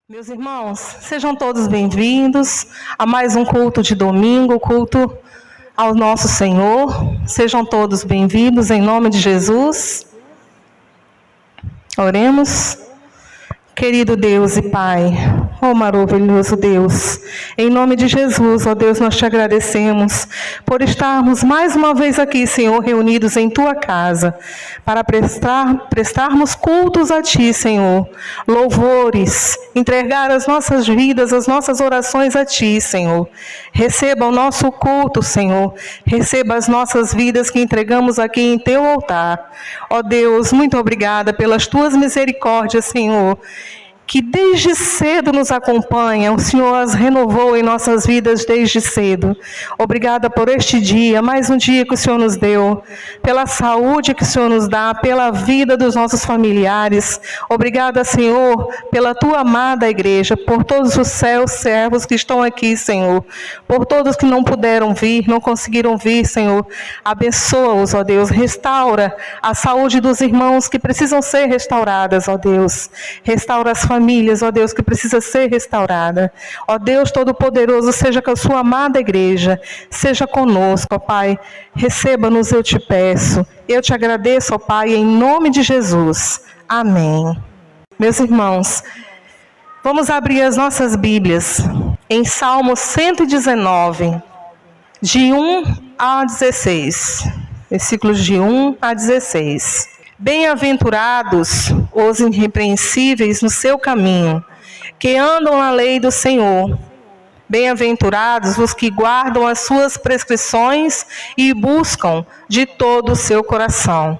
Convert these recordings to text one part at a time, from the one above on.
Meus irmãos, sejam todos bem-vindos a mais um culto de domingo, culto ao nosso Senhor. Sejam todos bem-vindos em nome de Jesus. Oremos. Querido Deus e Pai, ó maravilhoso Deus, em nome de Jesus, ó Deus, nós te agradecemos por estarmos mais uma vez aqui, Senhor, reunidos em Tua casa, para prestarmos cultos a Ti, Senhor, louvores, entregar as nossas vidas, as nossas orações a Ti, Senhor. Receba o nosso culto, Senhor, receba as nossas vidas que entregamos aqui em Teu altar. Ó Deus, muito obrigada pelas Tuas misericórdias, Senhor, que desde cedo nos acompanha, o Senhor as renovou em nossas vidas desde cedo. Obrigada por este dia, mais um dia que o Senhor nos deu, pela saúde que o Senhor nos dá, pela vida dos nossos familiares. Obrigada, Senhor, pela Tua amada igreja, por todos os servos que estão aqui, Senhor, por todos que não puderam vir, não conseguiram vir, Senhor. Abençoa-os, ó Deus, restaura a saúde dos irmãos que precisam ser restauradas, ó Deus. Restaura as famílias, ó Deus, que precisa ser restaurada. Ó Deus Todo-Poderoso, seja com a sua amada igreja, seja conosco, ó Pai. Receba-nos, eu te peço. Eu te agradeço, ó Pai, em nome de Jesus. Amém. Meus irmãos, vamos abrir as nossas Bíblias em Salmo 119, de 1 a 16. Versículos de 1 a 16. Bem-aventurados os irrepreensíveis no seu caminho, que andam na lei do Senhor. Bem-aventurados os que guardam as suas prescrições e buscam de todo o seu coração.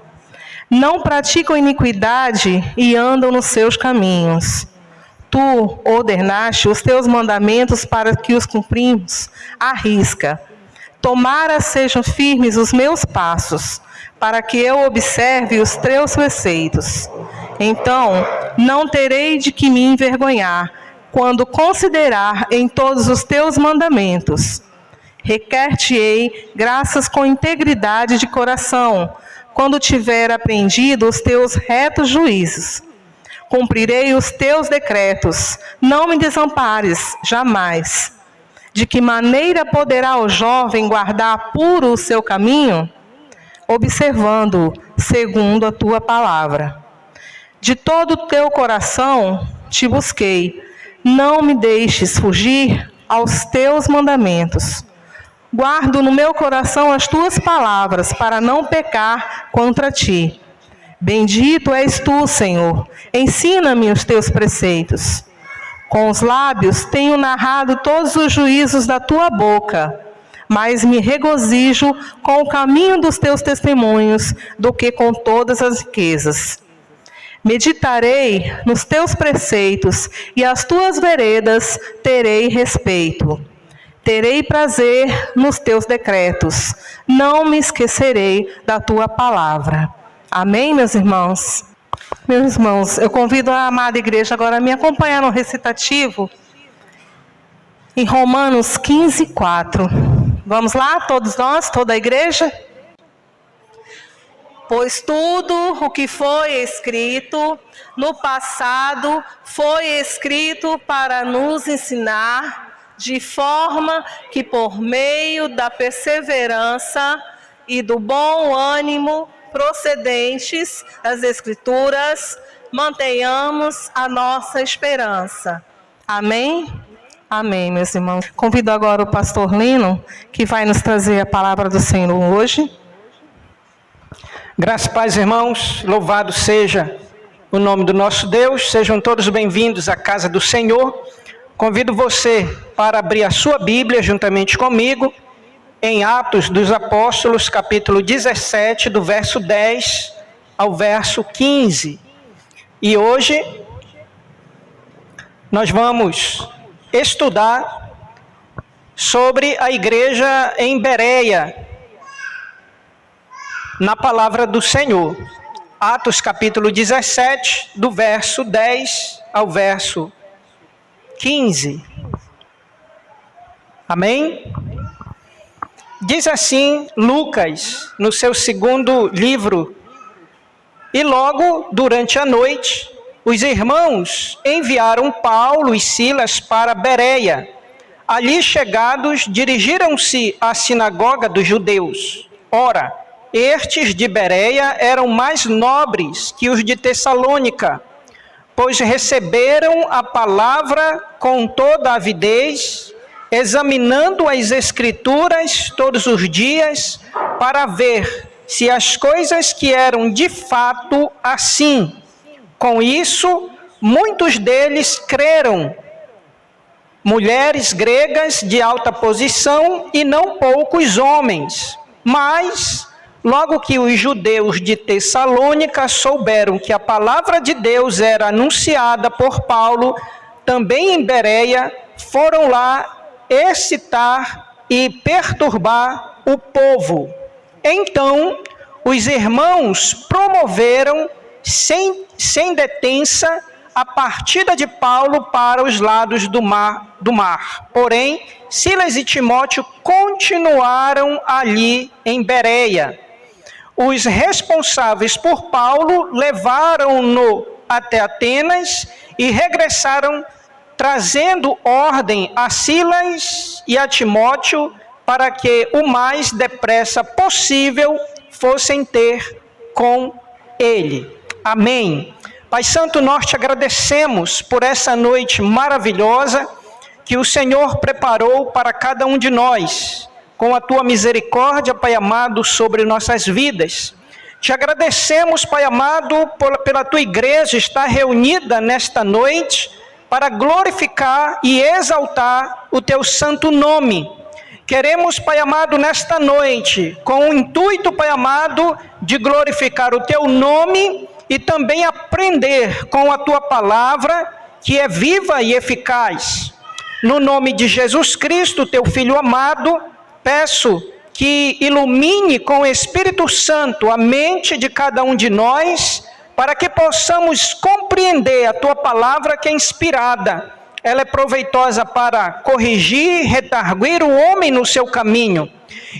Não praticam iniquidade e andam nos seus caminhos. Tu ordenaste os teus mandamentos para que os cumprimos à risca. Tomara sejam firmes os meus passos, para que eu observe os teus preceitos. Então, não terei de que me envergonhar, quando considerar em todos os teus mandamentos. Requer-te-ei graças com integridade de coração, quando tiver aprendido os teus retos juízos. Cumprirei os teus decretos, não me desampares, jamais. De que maneira poderá o jovem guardar puro o seu caminho? Observando segundo a tua palavra. De todo o teu coração te busquei, não me deixes fugir aos teus mandamentos. Guardo no meu coração as tuas palavras, para não pecar contra ti. Bendito és tu, Senhor, ensina-me os teus preceitos. Com os lábios tenho narrado todos os juízos da tua boca, mas me regozijo com o caminho dos teus testemunhos do que com todas as riquezas. Meditarei nos teus preceitos e as tuas veredas terei respeito. Terei prazer nos teus decretos, não me esquecerei da tua palavra. Amém, meus irmãos? Meus irmãos, eu convido a amada igreja agora a me acompanhar no recitativo em Romanos 15, 4. Vamos lá, todos nós, toda a igreja? Pois tudo o que foi escrito no passado foi escrito para nos ensinar, de forma que por meio da perseverança e do bom ânimo procedentes das Escrituras, mantenhamos a nossa esperança. Amém? Amém, meus irmãos. Convido agora o pastor Lino, que vai nos trazer a palavra do Senhor hoje. Graças e paz, irmãos. Louvado seja o nome do nosso Deus. Sejam todos bem-vindos à casa do Senhor. Convido você para abrir a sua Bíblia juntamente comigo em Atos dos Apóstolos, capítulo 17, do verso 10 ao verso 15. E hoje nós vamos estudar sobre a igreja em Bereia, na palavra do Senhor. Atos capítulo 17, do verso 10 ao verso 15. Amém? Diz assim Lucas, no seu segundo livro: E logo durante a noite, os irmãos enviaram Paulo e Silas para Bereia. Ali chegados, dirigiram-se à sinagoga dos judeus. Ora, estes de Bereia eram mais nobres que os de Tessalônica, pois receberam a palavra com toda a avidez, examinando as Escrituras todos os dias, para ver se as coisas que eram de fato assim. Com isso, muitos deles creram, mulheres gregas de alta posição e não poucos homens. Mas, logo que os judeus de Tessalônica souberam que a palavra de Deus era anunciada por Paulo, também em Bereia, foram lá excitar e perturbar o povo. Então, os irmãos promoveram sem detença a partida de Paulo para os lados do mar. Porém, Silas e Timóteo continuaram ali em Bereia. Os responsáveis por Paulo levaram-no até Atenas e regressaram trazendo ordem a Silas e a Timóteo para que o mais depressa possível fossem ter com ele. Amém. Pai Santo, nós te agradecemos por essa noite maravilhosa que o Senhor preparou para cada um de nós, com a tua misericórdia, Pai amado, sobre nossas vidas. Te agradecemos, Pai amado, pela tua igreja estar reunida nesta noite para glorificar e exaltar o teu santo nome. Queremos, Pai amado, nesta noite, com o intuito, Pai amado, de glorificar o teu nome e também aprender com a tua palavra, que é viva e eficaz. No nome de Jesus Cristo, teu Filho amado, peço que ilumine com o Espírito Santo a mente de cada um de nós, para que possamos compreender a tua palavra que é inspirada. Ela é proveitosa para corrigir, redarguir o homem no seu caminho.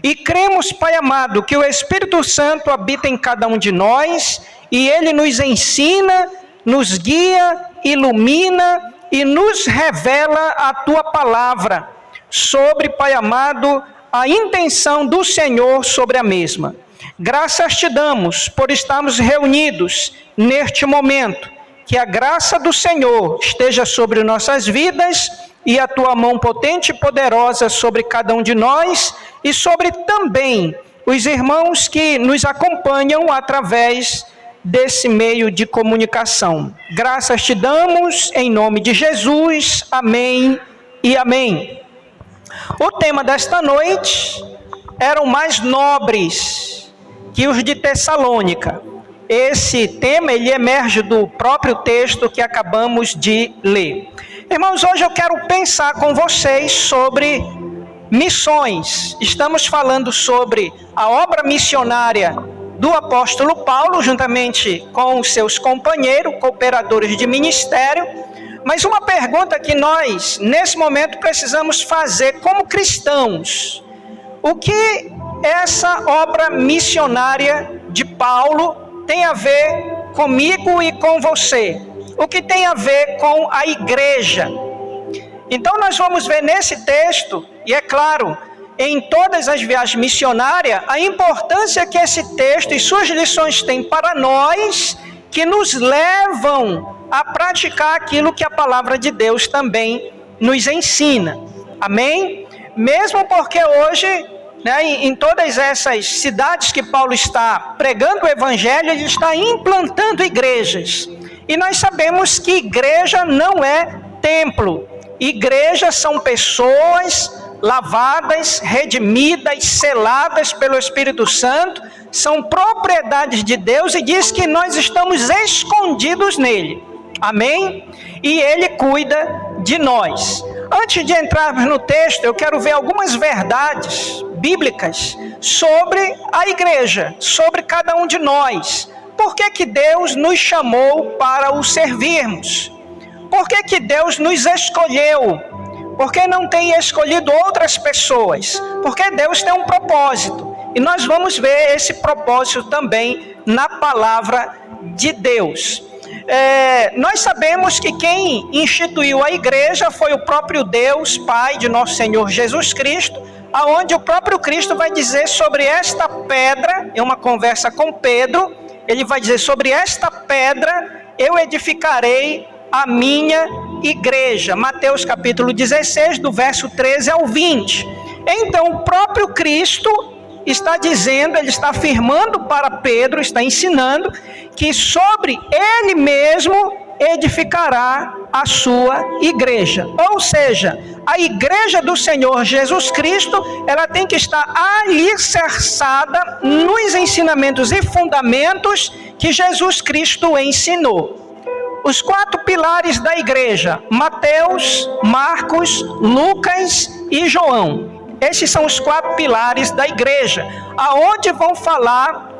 E cremos, Pai amado, que o Espírito Santo habita em cada um de nós, e ele nos ensina, nos guia, ilumina e nos revela a tua palavra sobre, Pai amado, a intenção do Senhor sobre a mesma. Graças te damos por estarmos reunidos neste momento. Que a graça do Senhor esteja sobre nossas vidas e a tua mão potente e poderosa sobre cada um de nós e sobre também os irmãos que nos acompanham através desse meio de comunicação. Graças te damos em nome de Jesus. Amém e amém. O tema desta noite eram mais nobres que os de Tessalônica. Esse tema, ele emerge do próprio texto que acabamos de ler. Irmãos, hoje eu quero pensar com vocês sobre missões. Estamos falando sobre a obra missionária do apóstolo Paulo, juntamente com os seus companheiros, cooperadores de ministério. Mas uma pergunta que nós, nesse momento, precisamos fazer como cristãos. O que essa obra missionária de Paulo tem a ver comigo e com você? O que tem a ver com a igreja? Então nós vamos ver nesse texto, e é claro, em todas as viagens missionárias, a importância que esse texto e suas lições têm para nós, que nos levam a praticar aquilo que a palavra de Deus também nos ensina. Amém? Mesmo porque hoje, em todas essas cidades que Paulo está pregando o evangelho, ele está implantando igrejas. E nós sabemos que igreja não é templo. Igrejas são pessoas lavadas, redimidas, seladas pelo Espírito Santo, são propriedades de Deus e diz que nós estamos escondidos nele. Amém? E ele cuida de nós. Antes de entrarmos no texto, eu quero ver algumas verdades bíblicas sobre a igreja, sobre cada um de nós. Por que que Deus nos chamou para o servirmos? Por que que Deus nos escolheu? Por que não tem escolhido outras pessoas? Porque Deus tem um propósito. E nós vamos ver esse propósito também na palavra de Deus. nós sabemos que quem instituiu a igreja foi o próprio Deus, Pai de nosso Senhor Jesus Cristo, aonde o próprio Cristo vai dizer sobre esta pedra, é uma conversa com Pedro, ele vai dizer: sobre esta pedra eu edificarei a minha igreja. Mateus capítulo 16, do verso 13 ao 20. Então o próprio Cristo está dizendo, ele está afirmando para Pedro, está ensinando que sobre ele mesmo edificará a sua igreja. Ou seja, a igreja do Senhor Jesus Cristo, ela tem que estar alicerçada nos ensinamentos e fundamentos que Jesus Cristo ensinou. Os 4 pilares da igreja: Mateus, Marcos, Lucas e João. Esses são os 4 pilares da igreja, aonde vão falar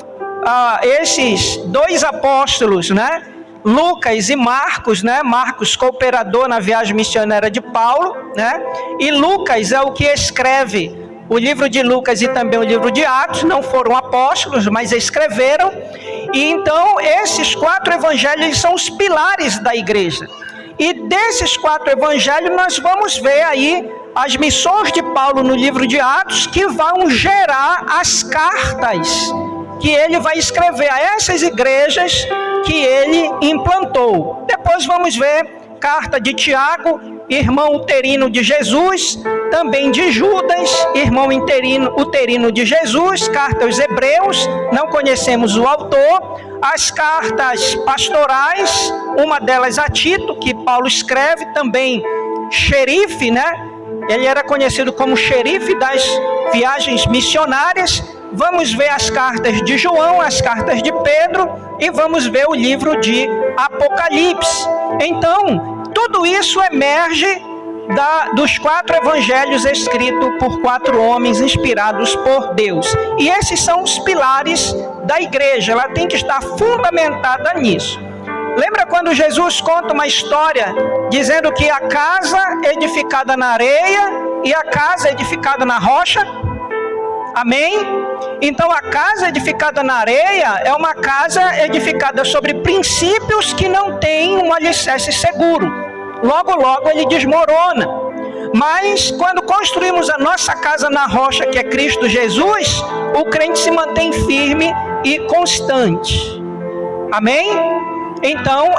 esses 2 apóstolos, né? Lucas e Marcos, né? Marcos, cooperador na viagem missionária de Paulo, né? E Lucas é o que escreve o livro de Lucas e também o livro de Atos. Não foram apóstolos, mas escreveram. E então esses 4 evangelhos são os pilares da igreja. E desses 4 evangelhos nós vamos ver aí as missões de Paulo no livro de Atos, que vão gerar as cartas que ele vai escrever a essas igrejas que ele implantou. Depois vamos ver carta de Tiago, irmão uterino de Jesus, também de Judas, irmão uterino de Jesus, carta aos Hebreus, não conhecemos o autor, as cartas pastorais, uma delas a Tito, que Paulo escreve, também xerife, né? Ele era conhecido como xerife das viagens missionárias. Vamos ver as cartas de João, as cartas de Pedro e vamos ver o livro de Apocalipse. Então, tudo isso emerge dos 4 evangelhos escritos por 4 homens inspirados por Deus. E esses são os pilares da igreja, ela tem que estar fundamentada nisso. Lembra quando Jesus conta uma história dizendo que a casa edificada na areia e a casa edificada na rocha? Amém? Então a casa edificada na areia é uma casa edificada sobre princípios que não tem um alicerce seguro. Logo, logo ele desmorona. Mas quando construímos a nossa casa na rocha, que é Cristo Jesus, o crente se mantém firme e constante. Amém? Então,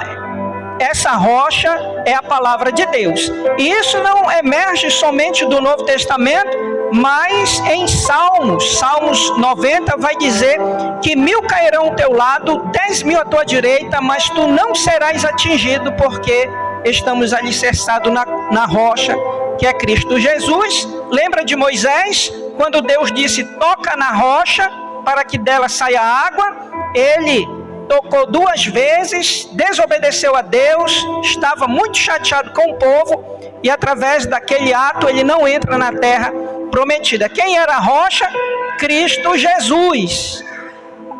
essa rocha é a palavra de Deus. E isso não emerge somente do Novo Testamento, mas em Salmos 90 vai dizer que 1000 cairão ao teu lado, 10.000 à tua direita, mas tu não serás atingido, porque estamos alicerçados na rocha, que é Cristo Jesus. Lembra de Moisés, quando Deus disse: toca na rocha para que dela saia água? Ele tocou 2 vezes, desobedeceu a Deus, estava muito chateado com o povo, e através daquele ato ele não entra na terra prometida. Quem era a rocha? Cristo Jesus.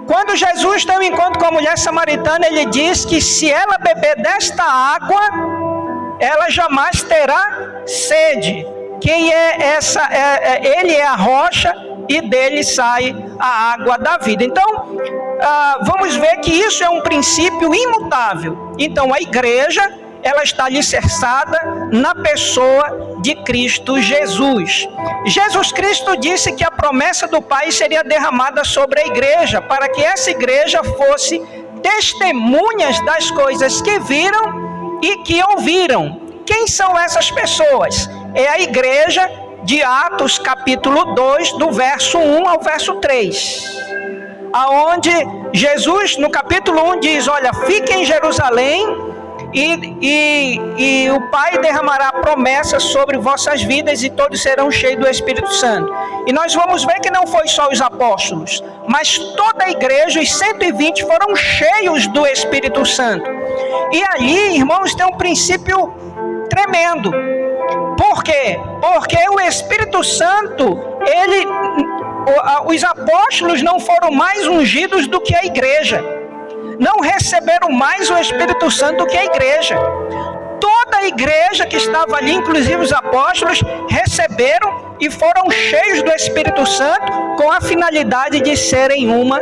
Quando Jesus tem um encontro com a mulher samaritana, ele diz que se ela beber desta água, ela jamais terá sede. Quem é essa? Ele é a rocha e dele sai a água da vida. Então, vamos ver que isso é um princípio imutável. Então, a igreja, ela está alicerçada na pessoa de Cristo Jesus. Jesus Cristo disse que a promessa do Pai seria derramada sobre a igreja, para que essa igreja fosse testemunhas das coisas que viram e que ouviram. Quem são essas pessoas? É a igreja de Atos capítulo 2, do verso 1 ao verso 3. Aonde Jesus, no capítulo 1, diz: olha, fiquem em Jerusalém, e o Pai derramará promessas sobre vossas vidas e todos serão cheios do Espírito Santo. E nós vamos ver que não foi só os apóstolos, mas toda a igreja, os 120 foram cheios do Espírito Santo. E ali, irmãos, tem um princípio tremendo. Por quê? Porque o Espírito Santo, os apóstolos não foram mais ungidos do que a igreja. Não receberam mais o Espírito Santo do que a igreja. Toda a igreja que estava ali, inclusive os apóstolos, receberam e foram cheios do Espírito Santo com a finalidade de serem uma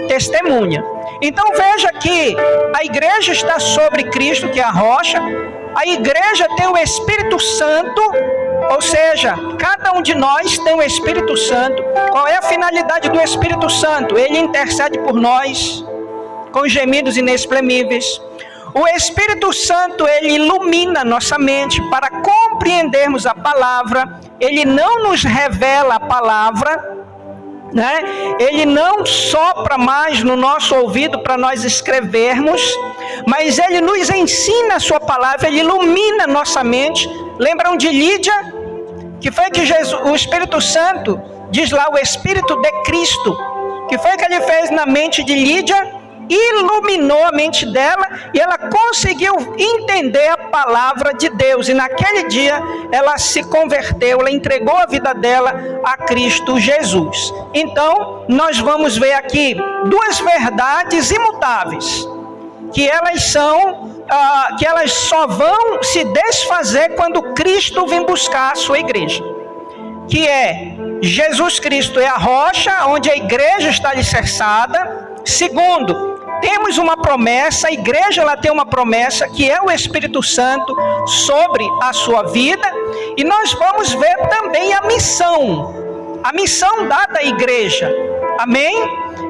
testemunha. Então veja que a igreja está sobre Cristo, que é a rocha. A igreja tem o Espírito Santo, ou seja, cada um de nós tem o Espírito Santo. Qual é a finalidade do Espírito Santo? Ele intercede por nós com gemidos inexprimíveis. O Espírito Santo, ele ilumina nossa mente para compreendermos a palavra. Ele não nos revela a palavra, né? Ele não sopra mais no nosso ouvido para nós escrevermos, mas ele nos ensina a sua palavra, ele ilumina nossa mente. Lembram de Lídia? Que foi que o Espírito Santo, diz lá, o Espírito de Cristo, que foi que ele fez na mente de Lídia? Iluminou a mente dela e ela conseguiu entender a palavra de Deus. E naquele dia ela se converteu, ela entregou a vida dela a Cristo Jesus. Então, nós vamos ver aqui duas verdades imutáveis, que elas só vão se desfazer quando Cristo vem buscar a sua igreja. Que é, Jesus Cristo é a rocha onde a igreja está alicerçada. Segundo, temos uma promessa, a igreja ela tem uma promessa, que é o Espírito Santo sobre a sua vida. E nós vamos ver também a missão dada à igreja. Amém?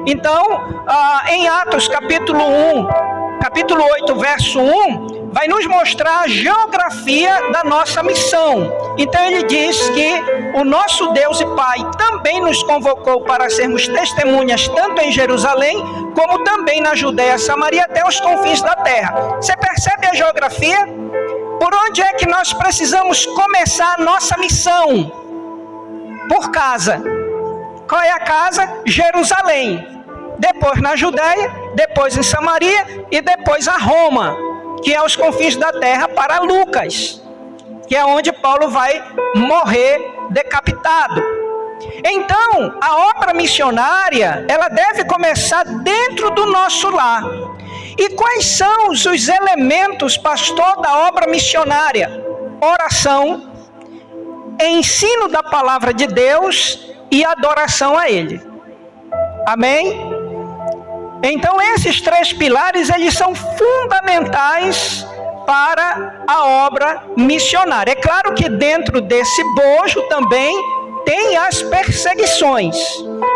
Então, em Atos capítulo 8, verso 1, vai nos mostrar a geografia da nossa missão. Então ele diz que o nosso Deus e Pai também nos convocou para sermos testemunhas tanto em Jerusalém, como também na Judéia, Samaria, até os confins da terra. Você percebe a geografia? Por onde é que nós precisamos começar a nossa missão? Por casa. Qual é a casa? Jerusalém. Depois na Judéia, depois em Samaria e depois a Roma, que é os confins da terra, para Lucas, que é onde Paulo vai morrer decapitado. Então, a obra missionária, ela deve começar dentro do nosso lar. E quais são os elementos, pastor, da obra missionária? Oração, ensino da palavra de Deus e adoração a Ele. Amém? Então esses três pilares, eles são fundamentais para a obra missionária. É claro que dentro desse bojo também tem as perseguições.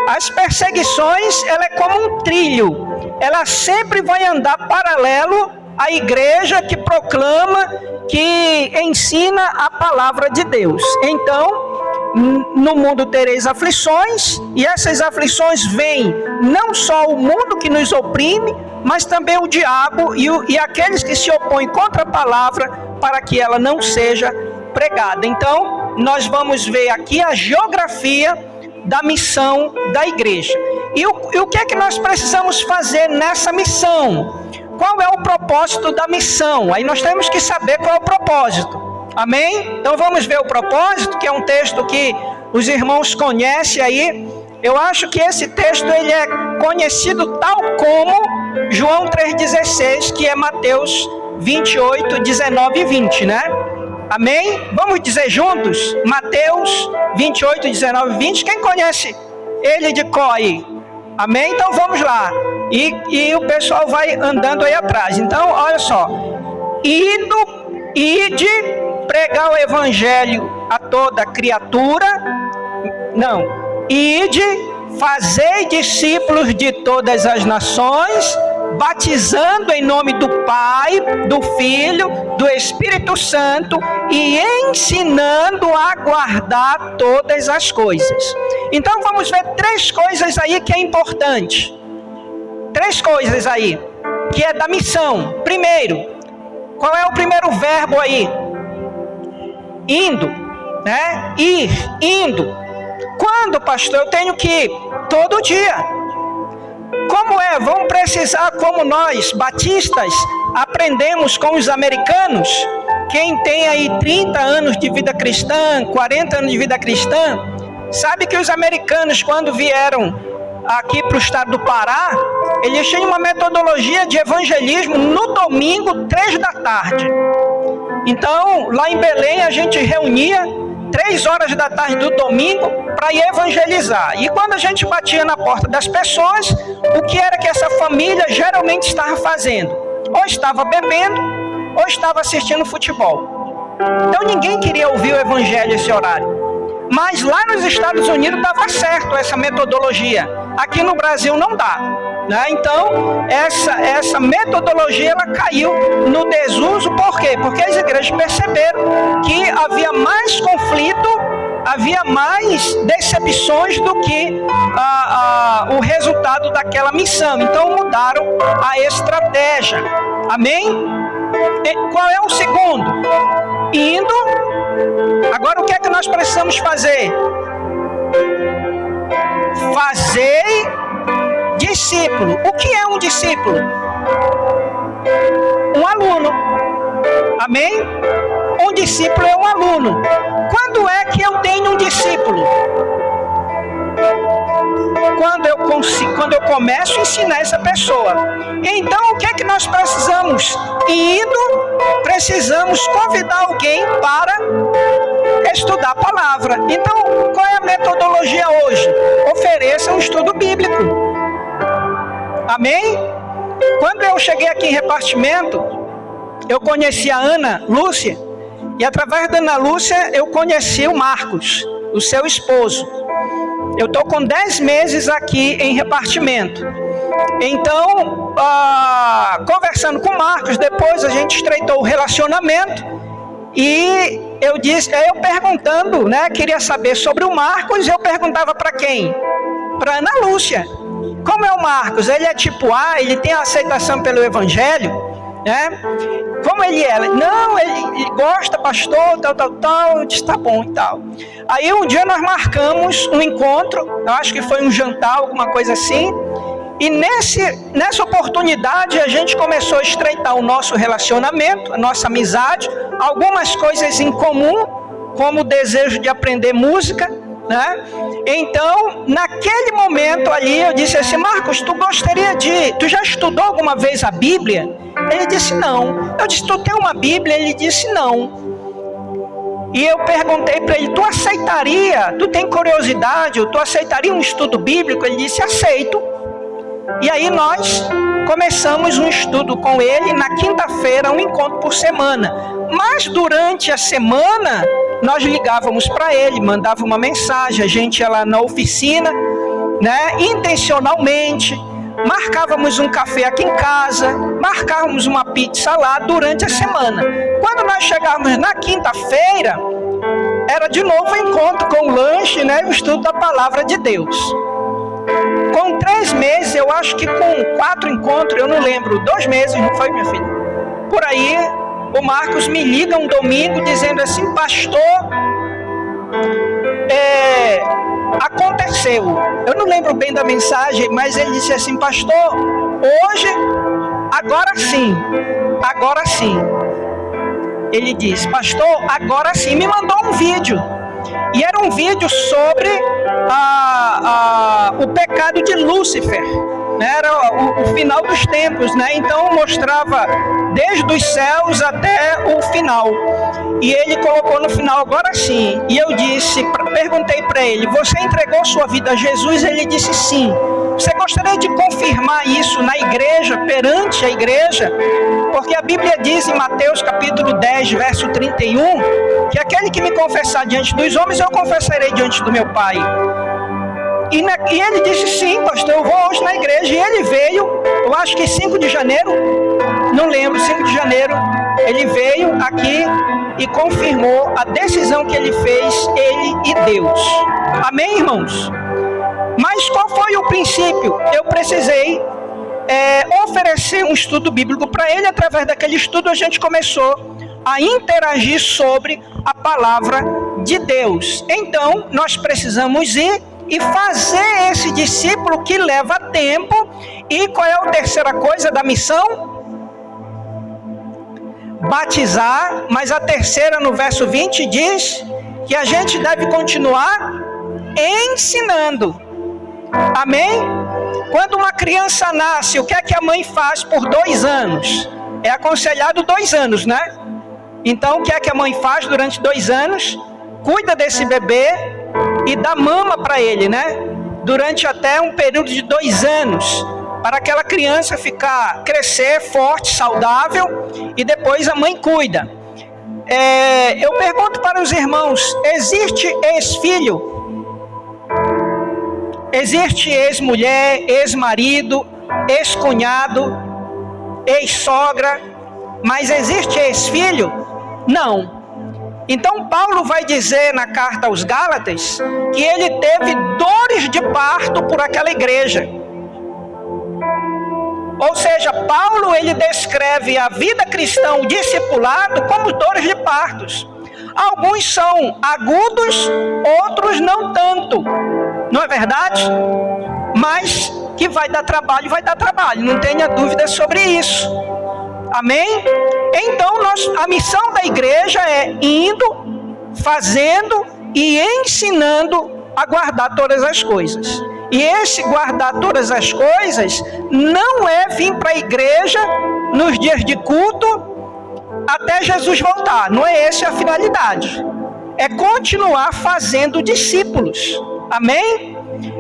As perseguições, ela é como um trilho. Ela sempre vai andar paralelo à igreja que proclama, que ensina a palavra de Deus. Então, no mundo tereis aflições, e essas aflições vêm não só o mundo que nos oprime, mas também o diabo e aqueles que se opõem contra a palavra para que ela não seja pregada. Então, nós vamos ver aqui a geografia da missão da igreja. E o que é que nós precisamos fazer nessa missão? Qual é o propósito da missão? Aí nós temos que saber qual é o propósito. Amém? Então vamos ver o propósito, que é um texto que os irmãos conhecem aí. Eu acho que esse texto ele é conhecido tal como João 3,16, que é Mateus 28, 19 e 20, né? Amém? Vamos dizer juntos? Mateus 28, 19 e 20. Quem conhece ele de cor aí? Amém? Então vamos lá. E o pessoal vai andando aí atrás. Então, olha só. Ide pregar o evangelho a toda criatura. Não. Ide, fazei discípulos de todas as nações, batizando em nome do Pai, do Filho, do Espírito Santo e ensinando a guardar todas as coisas. Então vamos ver três coisas aí que é importante. Três coisas aí, que é da missão. Primeiro, qual é o primeiro verbo aí? Indo, né? Ir, indo. Quando, pastor? Eu tenho que ir todo dia. Como é? Vamos precisar, como nós, batistas, aprendemos com os americanos. Quem tem aí 30 anos de vida cristã, 40 anos de vida cristã, sabe que os americanos, quando vieram aqui para o estado do Pará, eles tinham uma metodologia de evangelismo no domingo, 3 da tarde. Então, lá em Belém, a gente reunia 3 horas da tarde do domingo para ir evangelizar. E quando a gente batia na porta das pessoas, o que era que essa família geralmente estava fazendo? Ou estava bebendo, ou estava assistindo futebol. Então ninguém queria ouvir o evangelho esse horário. Mas lá nos Estados Unidos dava certo essa metodologia. Aqui no Brasil não dá, né? Então essa metodologia ela caiu no desuso. Por quê? Porque as igrejas perceberam que havia mais conflito, havia mais decepções do que o resultado daquela missão. Então mudaram a estratégia. Amém? E qual é o segundo? Indo. Agora o que é que nós precisamos fazer? Fazei discípulo. O que é um discípulo? Um aluno. Amém? Um discípulo é um aluno. Quando é que eu tenho um discípulo? Quando eu começo a ensinar essa pessoa. Então, o que é que nós precisamos? Precisamos convidar alguém para estudar a palavra. Então, qual é a metodologia hoje? Ofereça um estudo bíblico. Amém? Quando eu cheguei aqui em repartimento, eu conheci a Ana Lúcia, e através da Ana Lúcia eu conheci o Marcos, o seu esposo. Eu estou com 10 meses aqui em repartimento. Então, conversando com o Marcos, depois a gente estreitou o relacionamento. E eu perguntando, né, queria saber sobre o Marcos, eu perguntava para quem? Para Ana Lúcia. Como é o Marcos? Ele é tipo A, ele tem a aceitação pelo Evangelho, né? Como ele é? Não, ele gosta, pastor, tal, eu disse, tá bom e tal. Aí um dia nós marcamos um encontro, eu acho que foi um jantar, alguma coisa assim, e nessa oportunidade a gente começou a estreitar o nosso relacionamento, a nossa amizade, algumas coisas em comum, como o desejo de aprender música, né? Então, naquele momento ali, eu disse assim, Marcos, tu já estudou alguma vez a Bíblia? Ele disse, não. Eu disse, tu tem uma Bíblia? Ele disse, não. E eu perguntei para ele, tu tem curiosidade, tu aceitaria um estudo bíblico? Ele disse, aceito. E aí nós começamos um estudo com ele na quinta-feira, um encontro por semana. Mas durante a semana, nós ligávamos para ele, mandava uma mensagem, a gente ia lá na oficina, né, intencionalmente, marcávamos um café aqui em casa, marcávamos uma pizza lá durante a semana. Quando nós chegávamos na quinta-feira, era de novo um encontro com o lanche, né, o estudo da palavra de Deus. Com 3 meses, eu acho que com 4 encontros, eu não lembro, 2 meses, não foi, minha filha? Por aí, o Marcos me liga um domingo dizendo assim, pastor, aconteceu. Eu não lembro bem da mensagem, mas ele disse assim, pastor, hoje, agora sim. Ele disse, pastor, agora sim. Me mandou um vídeo. E era um vídeo sobre o pecado de Lúcifer, né? Era o final dos tempos, né? Então mostrava desde os céus até o final. E ele colocou no final, agora sim. E eu perguntei para ele, você entregou sua vida a Jesus? Ele disse sim. Você gostaria de confirmar isso na igreja, perante a igreja? Porque a Bíblia diz em Mateus capítulo 10, verso 31, que aquele que me confessar diante dos homens, eu confessarei diante do meu Pai. E ele disse, sim, pastor, eu vou hoje na igreja. E ele veio, eu acho que 5 de janeiro, não lembro, 5 de janeiro, ele veio aqui e confirmou a decisão que ele fez, ele e Deus. Amém, irmãos? Mas qual foi o princípio? Eu precisei oferecer um estudo bíblico para ele. Através daquele estudo a gente começou a interagir sobre a palavra de Deus. Então nós precisamos ir e fazer esse discípulo que leva tempo. E qual é a terceira coisa da missão? Batizar. Mas a terceira, no verso 20, diz que a gente deve continuar ensinando. Amém? Quando uma criança nasce, o que é que a mãe faz por 2 anos? É aconselhado 2 anos, né? Então, o que é que a mãe faz durante 2 anos? Cuida desse bebê, e dá mama para ele, né? Durante até um período de 2 anos, para aquela criança crescer forte, saudável, e depois a mãe cuida. Eu pergunto para os irmãos, existe ex-filho? Existe ex-mulher, ex-marido, ex-cunhado, ex-sogra, mas existe ex-filho? Não. Então Paulo vai dizer na carta aos Gálatas que ele teve dores de parto por aquela igreja. Ou seja, Paulo ele descreve a vida cristã, o discipulado, como dores de partos. Alguns são agudos, outros não tanto. Não é verdade? Mas que vai dar trabalho, não tenha dúvida sobre isso. Amém? Então, a missão da igreja é indo, fazendo e ensinando a guardar todas as coisas. E esse guardar todas as coisas não é vir para a igreja nos dias de culto até Jesus voltar. Não é essa a finalidade. É continuar fazendo discípulos. Amém?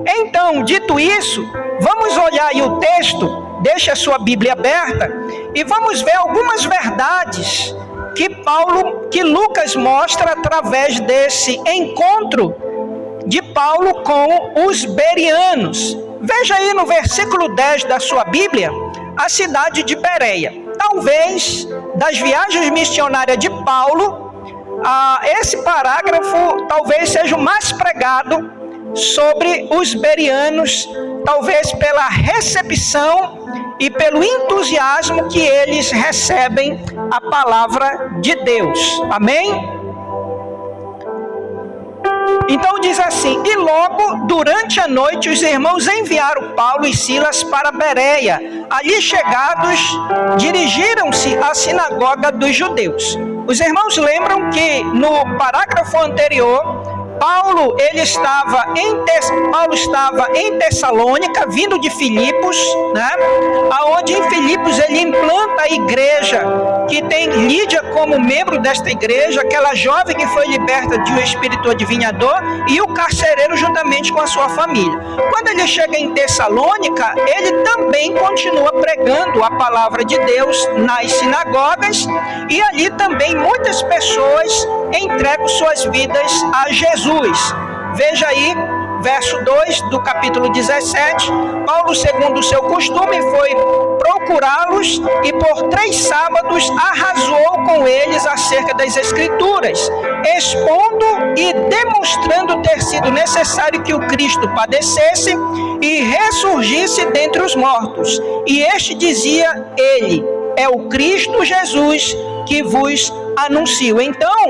Então, dito isso, vamos olhar aí o texto, deixe a sua Bíblia aberta, e vamos ver algumas verdades que Lucas mostra através desse encontro de Paulo com os bereanos. Veja aí no versículo 10 da sua Bíblia, a cidade de Bereia. Talvez, das viagens missionárias de Paulo, esse parágrafo talvez seja o mais pregado sobre os bereanos, talvez pela recepção e pelo entusiasmo que eles recebem a palavra de Deus. Amém? Então diz assim: e logo durante a noite os irmãos enviaram Paulo e Silas para Bereia. Ali chegados, dirigiram-se à sinagoga dos judeus. Os irmãos lembram que no parágrafo anterior, Paulo estava em Tessalônica, vindo de Filipos, né? Aonde em Filipos ele implanta a igreja, que tem Lídia como membro desta igreja, aquela jovem que foi liberta de um espírito adivinhador, e o carcereiro juntamente com a sua família. Quando ele chega em Tessalônica, ele também continua pregando a palavra de Deus nas sinagogas, e ali também muitas pessoas entregam suas vidas a Jesus. Veja aí, verso 2 do capítulo 17, Paulo, segundo o seu costume, foi procurá-los e por 3 sábados arrasou com eles acerca das Escrituras, expondo e demonstrando ter sido necessário que o Cristo padecesse e ressurgisse dentre os mortos. E este dizia, ele é o Cristo Jesus que vos anuncio. Então,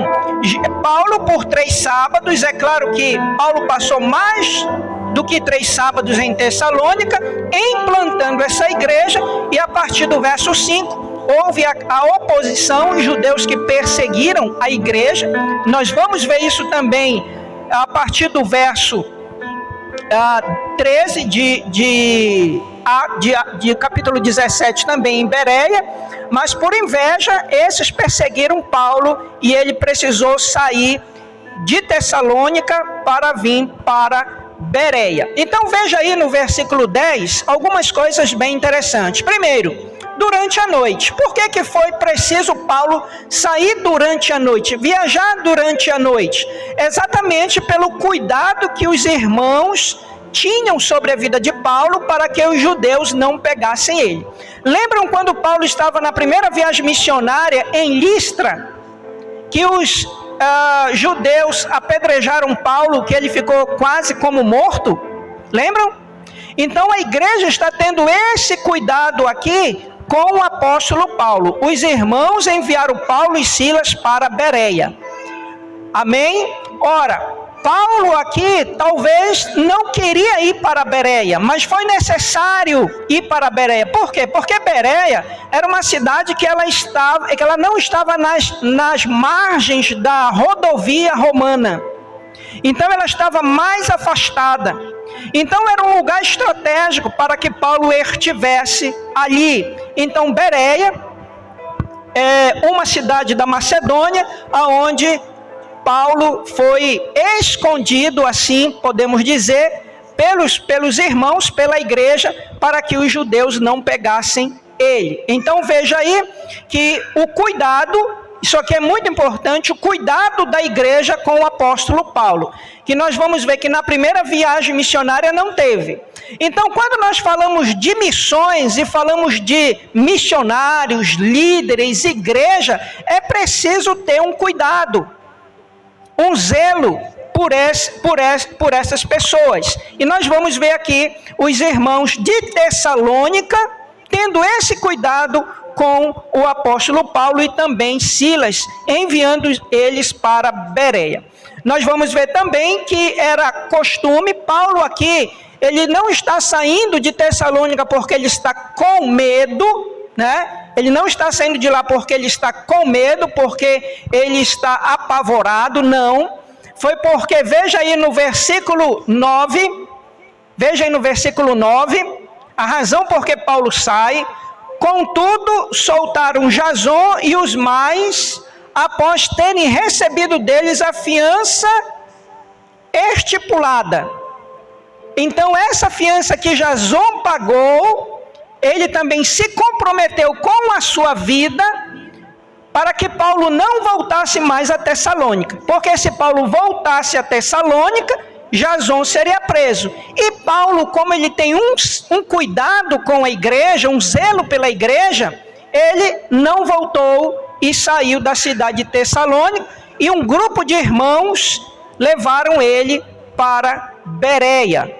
Paulo por 3 sábados, é claro que Paulo passou mais do que 3 sábados em Tessalônica, implantando essa igreja, e a partir do verso 5, houve a oposição, os judeus que perseguiram a igreja. Nós vamos ver isso também a partir do verso 13 de capítulo 17 também em Bereia, mas por inveja esses perseguiram Paulo e ele precisou sair de Tessalônica para vir para Bereia. Então veja aí no versículo 10 algumas coisas bem interessantes. Primeiro, durante a noite. Por que foi preciso Paulo sair durante a noite, viajar durante a noite? Exatamente pelo cuidado que os irmãos tinham sobre a vida de Paulo para que os judeus não pegassem ele. Lembram quando Paulo estava na primeira viagem missionária em Listra, que os judeus apedrejaram Paulo, que ele ficou quase como morto? Lembram? Então a igreja está tendo esse cuidado aqui com o apóstolo Paulo. Os irmãos enviaram Paulo e Silas para Bereia. Amém? Ora, Paulo aqui talvez não queria ir para Bereia, mas foi necessário ir para Bereia. Por quê? Porque Bereia era uma cidade que ela não estava nas margens da rodovia romana. Então ela estava mais afastada. Então era um lugar estratégico para que Paulo estivesse ali. Então Bereia é uma cidade da Macedônia, onde Paulo foi escondido, assim podemos dizer, pelos irmãos, pela igreja, para que os judeus não pegassem ele. Então veja aí que o cuidado, isso aqui é muito importante, o cuidado da igreja com o apóstolo Paulo, que nós vamos ver que na primeira viagem missionária não teve. Então, quando nós falamos de missões e falamos de missionários, líderes, igreja, é preciso ter um cuidado, um zelo por essas pessoas. E nós vamos ver aqui os irmãos de Tessalônica tendo esse cuidado com o apóstolo Paulo e também Silas, enviando eles para Bereia. Nós vamos ver também que era costume, Paulo aqui, ele não está saindo de Tessalônica porque ele está com medo, né? Ele não está saindo de lá porque ele está com medo, porque ele está apavorado, não. Foi porque, veja aí no versículo 9, a razão por que Paulo sai: contudo, soltaram Jason e os mais, após terem recebido deles a fiança estipulada. Então, essa fiança que Jason pagou, ele também se comprometeu com a sua vida para que Paulo não voltasse mais a Tessalônica. Porque se Paulo voltasse a Tessalônica, Jason seria preso. E Paulo, como ele tem um cuidado com a igreja, um zelo pela igreja, ele não voltou e saiu da cidade de Tessalônica, e um grupo de irmãos levaram ele para Bereia.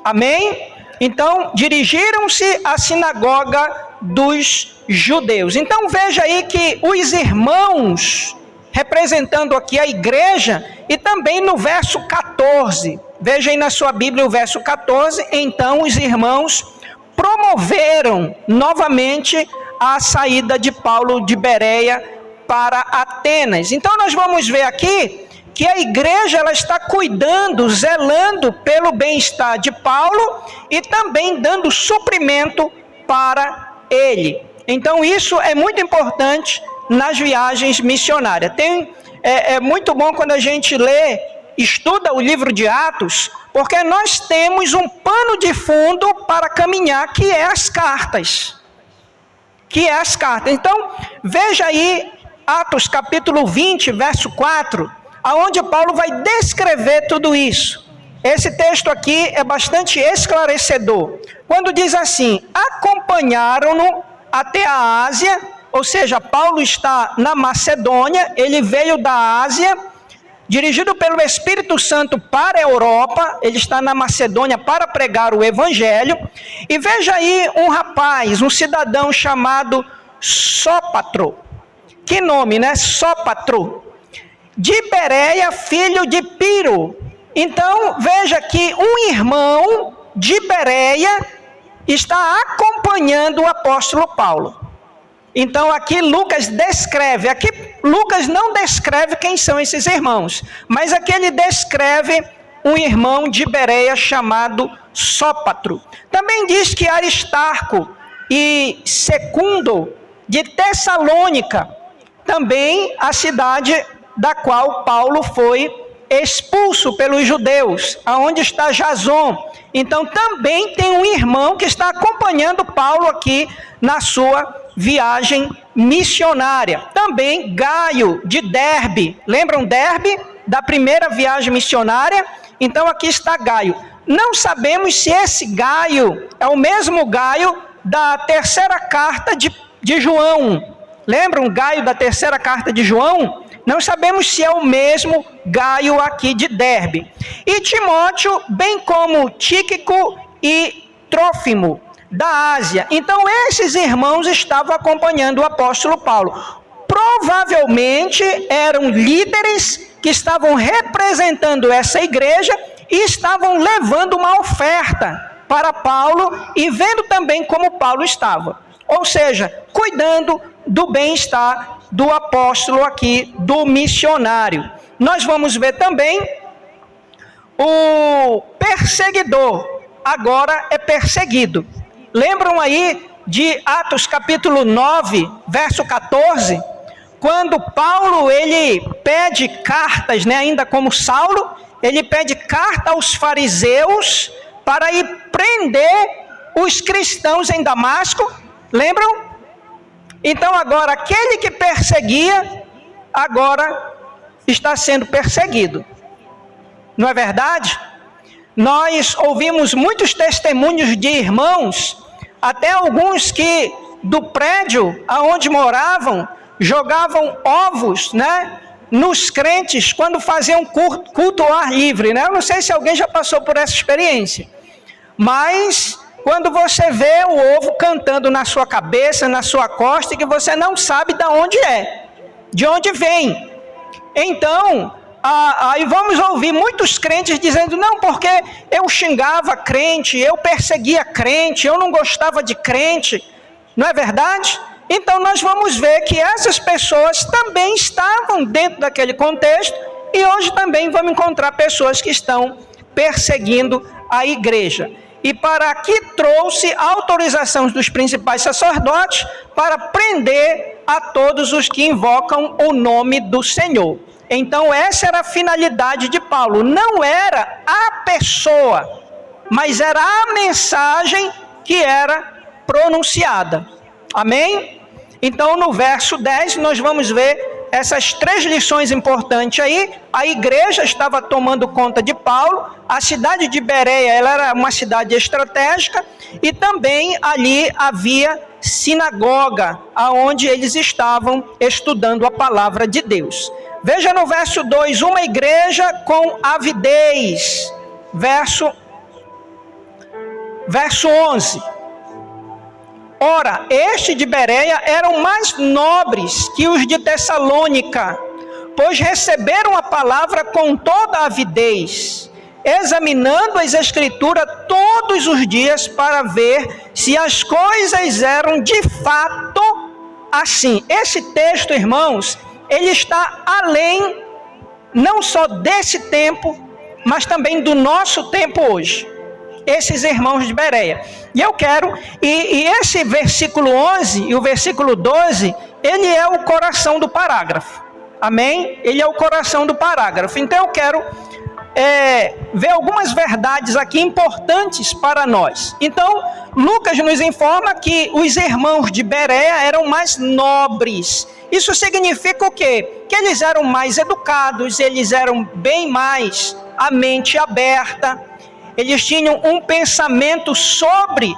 Amém? Então, dirigiram-se à sinagoga dos judeus. Então, veja aí que os irmãos, representando aqui a igreja, e também no verso 14, veja aí na sua Bíblia o verso 14, então os irmãos promoveram novamente a saída de Paulo de Bereia para Atenas. Então, nós vamos ver aqui que a igreja ela está cuidando, zelando pelo bem-estar de Paulo e também dando suprimento para ele. Então isso é muito importante nas viagens missionárias. É muito bom quando a gente estuda o livro de Atos, porque nós temos um pano de fundo para caminhar, que é as cartas. Então, veja aí Atos capítulo 20, verso 4, aonde Paulo vai descrever tudo isso. Esse texto aqui é bastante esclarecedor. Quando diz assim: acompanharam-no até a Ásia, ou seja, Paulo está na Macedônia, ele veio da Ásia, dirigido pelo Espírito Santo para a Europa, ele está na Macedônia para pregar o Evangelho. E veja aí um rapaz, um cidadão chamado Sópatro. Que nome, né? Sópatro. De Bereia, filho de Piro. Então, veja que um irmão de Bereia está acompanhando o apóstolo Paulo. Então, aqui Lucas descreve, aqui Lucas não descreve quem são esses irmãos, mas aqui ele descreve um irmão de Bereia chamado Sópatro. Também diz que Aristarco e Secundo de Tessalônica, também a cidade da qual Paulo foi expulso pelos judeus, aonde está Jason. Então também tem um irmão que está acompanhando Paulo aqui na sua viagem missionária. Também Gaio de Derbe, lembram Derbe da primeira viagem missionária? Então aqui está Gaio. Não sabemos se esse Gaio é o mesmo Gaio da terceira carta de João. Lembram Gaio da terceira carta de João? Não sabemos se é o mesmo Gaio aqui de Derbe. E Timóteo, bem como Tíquico e Trófimo, da Ásia. Então, esses irmãos estavam acompanhando o apóstolo Paulo. Provavelmente eram líderes que estavam representando essa igreja e estavam levando uma oferta para Paulo e vendo também como Paulo estava. Ou seja, cuidando do bem-estar do apóstolo aqui, do missionário. Nós vamos ver também o perseguidor, agora é perseguido. Lembram aí de Atos capítulo 9, verso 14? quando Paulo ele pede cartas, né, ainda como Saulo, ele pede carta aos fariseus para ir prender os cristãos em Damasco, lembram? Então agora, aquele que perseguia, agora está sendo perseguido. Não é verdade? Nós ouvimos muitos testemunhos de irmãos, até alguns que do prédio aonde moravam, jogavam ovos, né, nos crentes quando faziam culto ao ar livre, né? Eu não sei se alguém já passou por essa experiência, mas quando você vê o ovo cantando na sua cabeça, na sua costa, e que você não sabe de onde é, de onde vem. Então, aí vamos ouvir muitos crentes dizendo, não, porque eu xingava crente, eu perseguia crente, eu não gostava de crente. Não é verdade? Então nós vamos ver que essas pessoas também estavam dentro daquele contexto, e hoje também vamos encontrar pessoas que estão perseguindo a igreja. E para aqui trouxe autorizações dos principais sacerdotes para prender a todos os que invocam o nome do Senhor. Então essa era a finalidade de Paulo. Não era a pessoa, mas era a mensagem que era pronunciada. Amém? Então no verso 10 nós vamos ver essas 3 lições importantes aí. A igreja estava tomando conta de Paulo, a cidade de Bereia ela era uma cidade estratégica, e também ali havia sinagoga, aonde eles estavam estudando a palavra de Deus. Veja no verso 2, uma igreja com avidez. Verso 11. Ora, este de Bereia eram mais nobres que os de Tessalônica, pois receberam a palavra com toda a avidez, examinando as Escrituras todos os dias para ver se as coisas eram de fato assim. Esse texto, irmãos, ele está além não só desse tempo, mas também do nosso tempo hoje. Esses irmãos de Bereia. E eu quero, e esse versículo 11 e o versículo 12, ele é o coração do parágrafo. Amém? Ele é o coração do parágrafo. Então eu quero ver algumas verdades aqui importantes para nós. Então, Lucas nos informa que os irmãos de Bereia eram mais nobres. Isso significa o quê? Que eles eram mais educados, eles eram bem mais a mente aberta. Eles tinham um pensamento sobre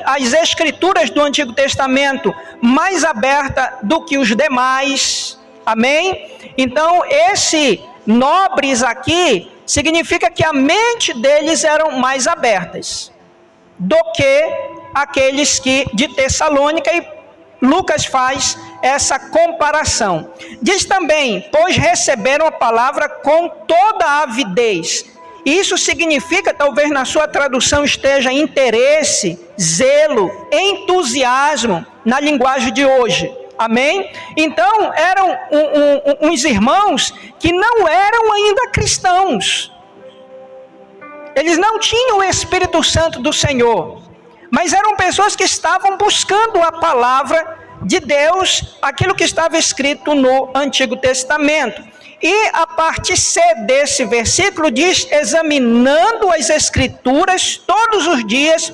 as escrituras do Antigo Testamento mais aberta do que os demais. Amém? Então, esse nobres aqui significa que a mente deles eram mais abertas do que aqueles que de Tessalônica, e Lucas faz essa comparação. Diz também, pois receberam a palavra com toda a avidez. Isso significa, talvez na sua tradução esteja interesse, zelo, entusiasmo, na linguagem de hoje. Amém? Então, eram uns irmãos que não eram ainda cristãos. Eles não tinham o Espírito Santo do Senhor, mas eram pessoas que estavam buscando a palavra de Deus, aquilo que estava escrito no Antigo Testamento. E a parte C desse versículo diz, examinando as Escrituras todos os dias,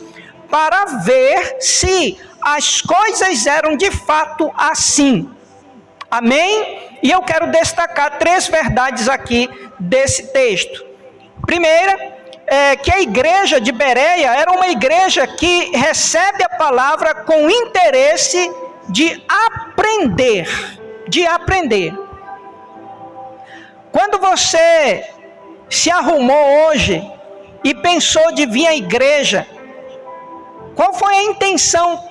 para ver se as coisas eram de fato assim. Amém? E eu quero destacar 3 verdades aqui desse texto. Primeira, que a igreja de Bereia era uma igreja que recebe a palavra com interesse de aprender. Quando você se arrumou hoje e pensou de vir à igreja, qual foi a intenção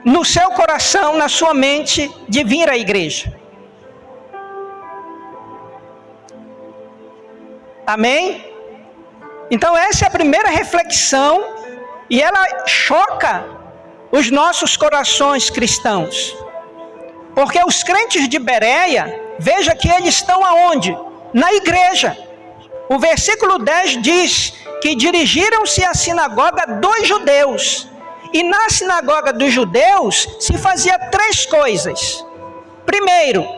no seu coração, na sua mente, de vir à igreja? Amém? Então essa é a primeira reflexão, e ela choca os nossos corações cristãos. Porque os crentes de Bereia, veja que eles estão aonde? Na igreja. O versículo 10 diz que dirigiram-se à sinagoga dos judeus. E na sinagoga dos judeus se fazia 3 coisas. Primeiro,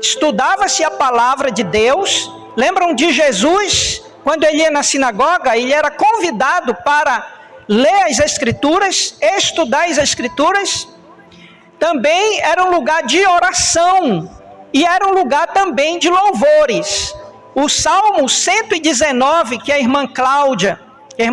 estudava-se a palavra de Deus. Lembram de Jesus? Quando ele ia na sinagoga, ele era convidado para ler as Escrituras, estudar as Escrituras. Também era um lugar de oração e era um lugar também de louvores. O Salmo 119, que a irmã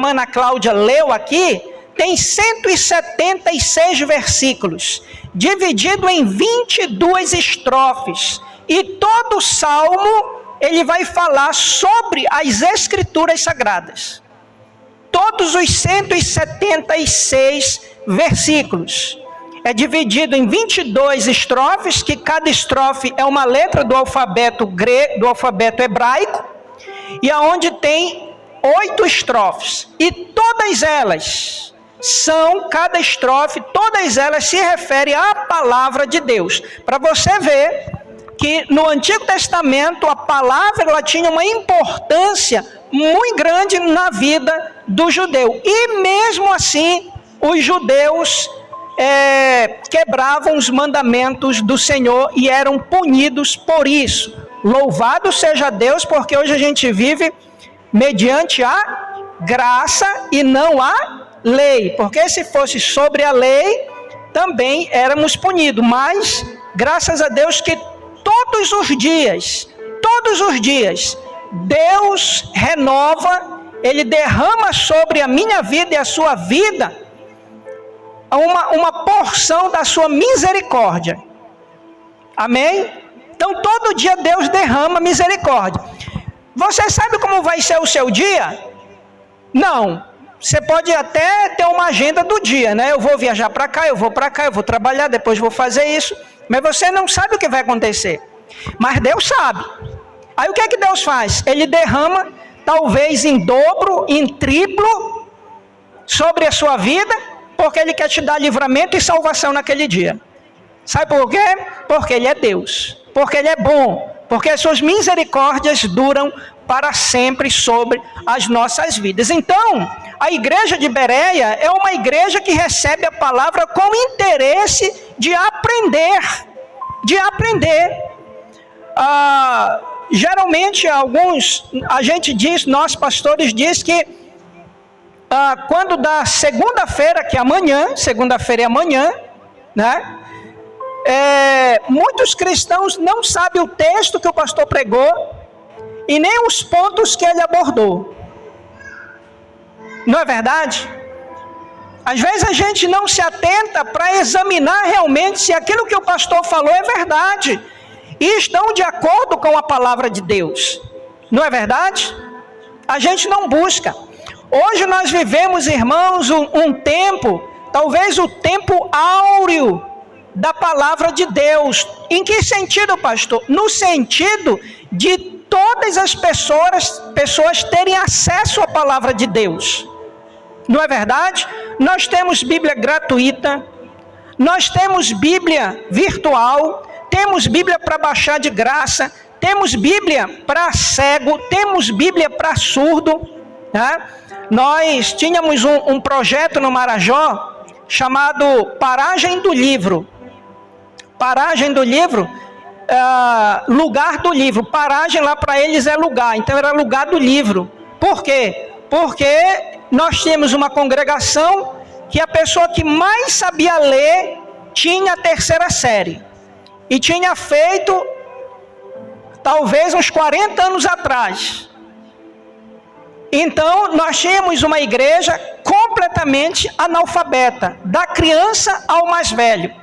Ana Cláudia leu aqui, tem 176 versículos, dividido em 22 estrofes. E todo salmo, ele vai falar sobre as Escrituras Sagradas. Todos os 176 versículos. É dividido em 22 estrofes, que cada estrofe é uma letra do alfabeto hebraico, e aonde tem 8 estrofes. E todas elas cada estrofe, todas elas se referem à palavra de Deus. Para você ver que no Antigo Testamento a palavra ela tinha uma importância muito grande na vida do judeu. E mesmo assim, os judeus quebravam os mandamentos do Senhor e eram punidos por isso. Louvado seja Deus, porque hoje a gente vive mediante a graça e não a lei. Porque se fosse sobre a lei, também éramos punidos. Mas, graças a Deus que todos os dias, Deus renova, Ele derrama sobre a minha vida e a sua vida uma porção da sua misericórdia. Amém? Então, todo dia Deus derrama misericórdia. Você sabe como vai ser o seu dia? Não. Você pode até ter uma agenda do dia, né? Eu vou viajar para cá, eu vou para cá, eu vou trabalhar, depois vou fazer isso. Mas você não sabe o que vai acontecer. Mas Deus sabe. Aí o que é que Deus faz? Ele derrama, talvez em dobro, em triplo, sobre a sua vida, porque Ele quer te dar livramento e salvação naquele dia. Sabe por quê? Porque Ele é Deus. Porque Ele é bom. Porque as suas misericórdias duram para sempre sobre as nossas vidas. Então, a igreja de Bereia é uma igreja que recebe a palavra com interesse de aprender. Geralmente nós pastores diz que quando dá segunda-feira, que é amanhã, segunda-feira é amanhã, né? Muitos cristãos não sabem o texto que o pastor pregou e nem os pontos que ele abordou. Não é verdade? Às vezes a gente não se atenta para examinar realmente se aquilo que o pastor falou é verdade e estão de acordo com a palavra de Deus. Não é verdade? A gente não busca. Hoje nós vivemos, irmãos, um tempo, talvez o tempo áureo da palavra de Deus. Em que sentido, pastor? No sentido de todas as pessoas terem acesso à palavra de Deus. Não é verdade? Nós temos Bíblia gratuita, nós temos Bíblia virtual, temos Bíblia para baixar de graça, temos Bíblia para cego, temos Bíblia para surdo, né? Nós tínhamos um projeto no Marajó chamado Paragem do Livro. Paragem do livro, lugar do livro. Paragem lá para eles é lugar, então era lugar do livro. Por quê? Porque nós tínhamos uma congregação que a pessoa que mais sabia ler tinha a 3ª série. E tinha feito, talvez uns 40 anos atrás. Então, nós tínhamos uma igreja completamente analfabeta, da criança ao mais velho.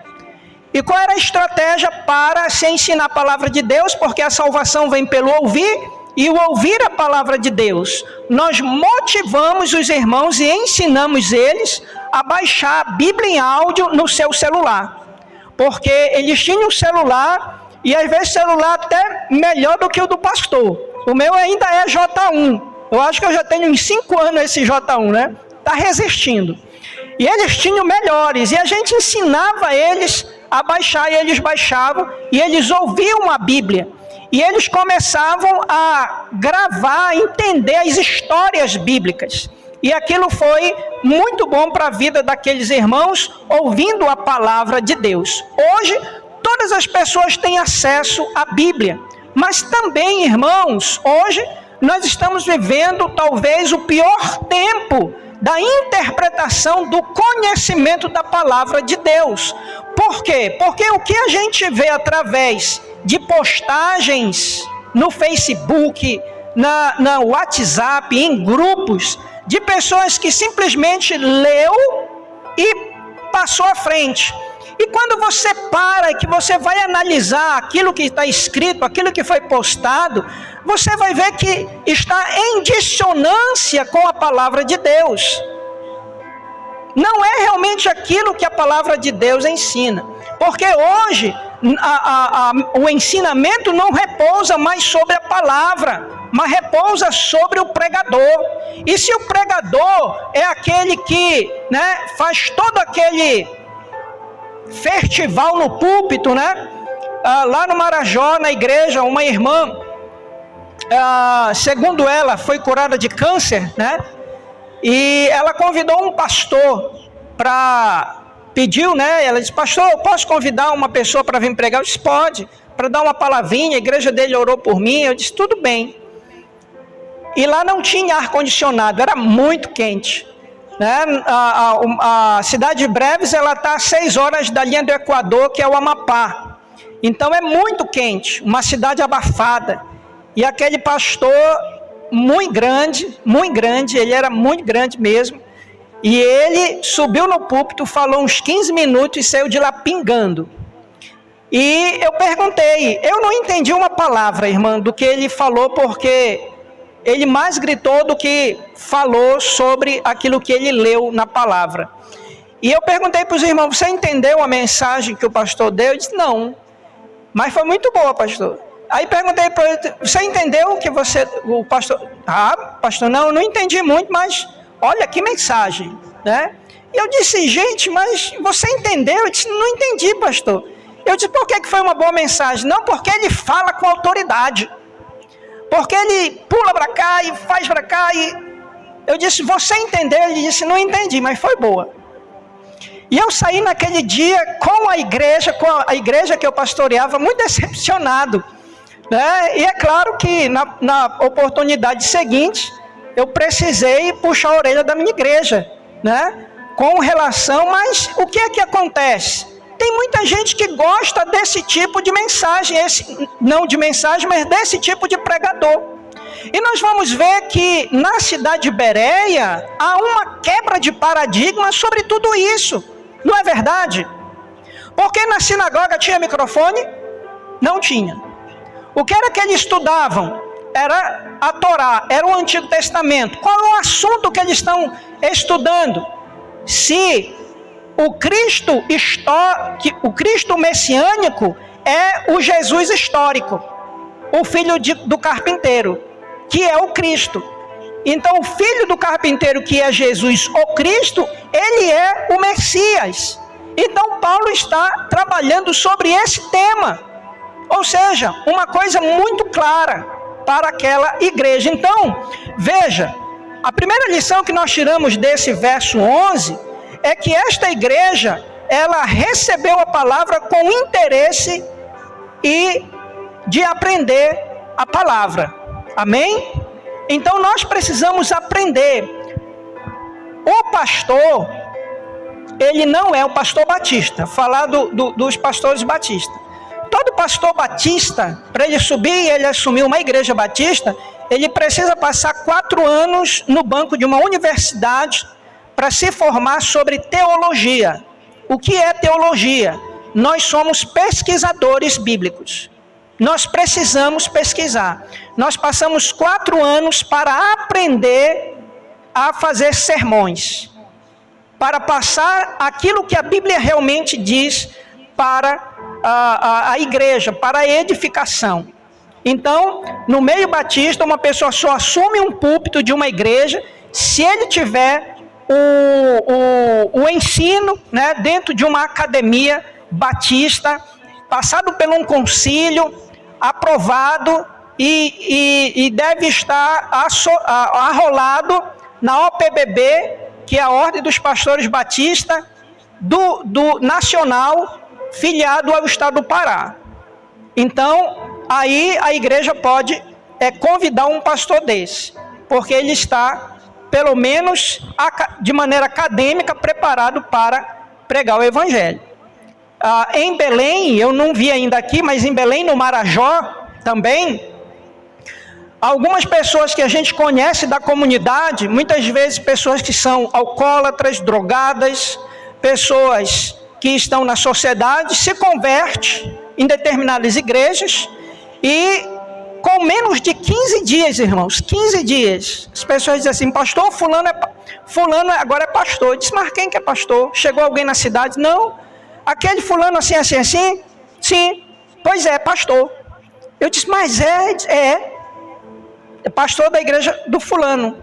E qual era a estratégia para se ensinar a palavra de Deus? Porque a salvação vem pelo ouvir, e o ouvir a palavra de Deus. Nós motivamos os irmãos e ensinamos eles a baixar a Bíblia em áudio no seu celular. Porque eles tinham um celular, e às vezes celular até melhor do que o do pastor. O meu ainda é J1. Eu acho que eu já tenho uns 5 anos esse J1, né? Está resistindo. E eles tinham melhores, e a gente ensinava eles a baixar, e eles baixavam, e eles ouviam a Bíblia. E eles começavam a gravar, a entender as histórias bíblicas. E aquilo foi muito bom para a vida daqueles irmãos, ouvindo a palavra de Deus. Hoje, toda todas as pessoas têm acesso à Bíblia. Mas também, irmãos, hoje nós estamos vivendo talvez o pior tempo da interpretação do conhecimento da palavra de Deus. Por quê? Porque o que a gente vê através de postagens no Facebook, na WhatsApp, em grupos, de pessoas que simplesmente leu e passou à frente. E quando você para e que você vai analisar aquilo que está escrito, aquilo que foi postado, você vai ver que está em dissonância com a palavra de Deus. Não é realmente aquilo que a palavra de Deus ensina. Porque hoje o ensinamento não repousa mais sobre a palavra, mas repousa sobre o pregador. E se o pregador é aquele que, faz todo aquele festival no púlpito, lá no Marajó, na igreja, uma irmã, segundo ela, foi curada de câncer, e ela convidou um pastor pediu, ela disse: pastor, eu posso convidar uma pessoa para vir pregar? Eu disse: pode, para dar uma palavrinha. A igreja dele orou por mim. Eu disse: tudo bem. E lá não tinha ar-condicionado, era muito quente. A cidade de Breves, ela está a 6 horas da linha do Equador, que é o Amapá. Então é muito quente, uma cidade abafada. E aquele pastor, muito grande, ele era muito grande mesmo. E ele subiu no púlpito, falou uns 15 minutos e saiu de lá pingando. E eu perguntei, eu não entendi uma palavra, irmã, do que ele falou, porque ele mais gritou do que falou sobre aquilo que ele leu na palavra. E eu perguntei para os irmãos: você entendeu a mensagem que o pastor deu? Ele disse: não, mas foi muito boa, pastor. Aí perguntei para ele: você entendeu o que o pastor... pastor, não, eu não entendi muito, mas olha que mensagem, E eu disse: gente, mas você entendeu? Ele disse: não entendi, pastor. Eu disse: por que foi uma boa mensagem? Não, porque ele fala com autoridade. Porque ele pula para cá e faz para cá. E eu disse: você entendeu? Ele disse: não entendi, mas foi boa. E eu saí naquele dia com a igreja que eu pastoreava, muito decepcionado. E é claro que na oportunidade seguinte, eu precisei puxar a orelha da minha igreja, com relação, mas o que é que acontece? Tem muita gente que gosta desse tipo de mensagem, não de mensagem, mas desse tipo de pregador. E nós vamos ver que na cidade de Bereia há uma quebra de paradigma sobre tudo isso, não é verdade? Porque na sinagoga tinha microfone? Não tinha. O que era que eles estudavam? Era a Torá, era o Antigo Testamento. Qual é o assunto que eles estão estudando? Se o Cristo messiânico é o Jesus histórico, o filho do carpinteiro, que é o Cristo. Então o filho do carpinteiro, que é Jesus, o Cristo, ele é o Messias. Então Paulo está trabalhando sobre esse tema. Ou seja, uma coisa muito clara para aquela igreja. Então, veja, a primeira lição que nós tiramos desse verso 11 é que esta igreja, ela recebeu a palavra com interesse e de aprender a palavra. Amém? Então nós precisamos aprender. O pastor, ele não é o pastor batista. Falar dos pastores batistas. Todo pastor batista, para ele subir e ele assumir uma igreja batista, ele precisa passar 4 anos no banco de uma universidade para se formar sobre teologia. O que é teologia? Nós somos pesquisadores bíblicos. Nós precisamos pesquisar. Nós passamos 4 anos para aprender a fazer sermões, para passar aquilo que a Bíblia realmente diz para a igreja, para a edificação. Então, no meio batista, uma pessoa só assume um púlpito de uma igreja se ele tiver o ensino, dentro de uma academia batista, passado por um concílio, aprovado e deve estar arrolado na OPBB, que é a Ordem dos Pastores Batistas do Nacional, filiado ao estado do Pará. Então, aí a igreja pode convidar um pastor desse, porque ele está, pelo menos de maneira acadêmica, preparado para pregar o evangelho. Em Belém, eu não vi ainda aqui, mas em Belém, no Marajó, também, algumas pessoas que a gente conhece da comunidade, muitas vezes pessoas que são alcoólatras, drogadas, pessoas que estão na sociedade, se convertem em determinadas igrejas e com menos de 15 dias, irmãos, 15 dias, as pessoas dizem assim, pastor, fulano agora é pastor. Eu disse, mas quem que é pastor? Chegou alguém na cidade? Não, aquele fulano assim, assim, assim? Sim, pois é, pastor. Eu disse, mas é pastor da igreja do fulano.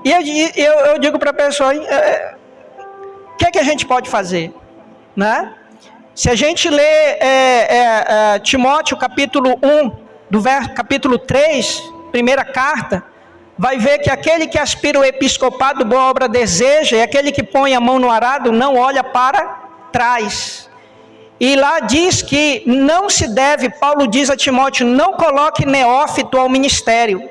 E eu digo para a pessoa, o que é que a gente pode fazer? Né? Se a gente lê Timóteo capítulo 1, capítulo 3, primeira carta, vai ver que aquele que aspira o episcopado, boa obra deseja, e aquele que põe a mão no arado não olha para trás. E lá diz que não se deve, Paulo diz a Timóteo, não coloque neófito ao ministério.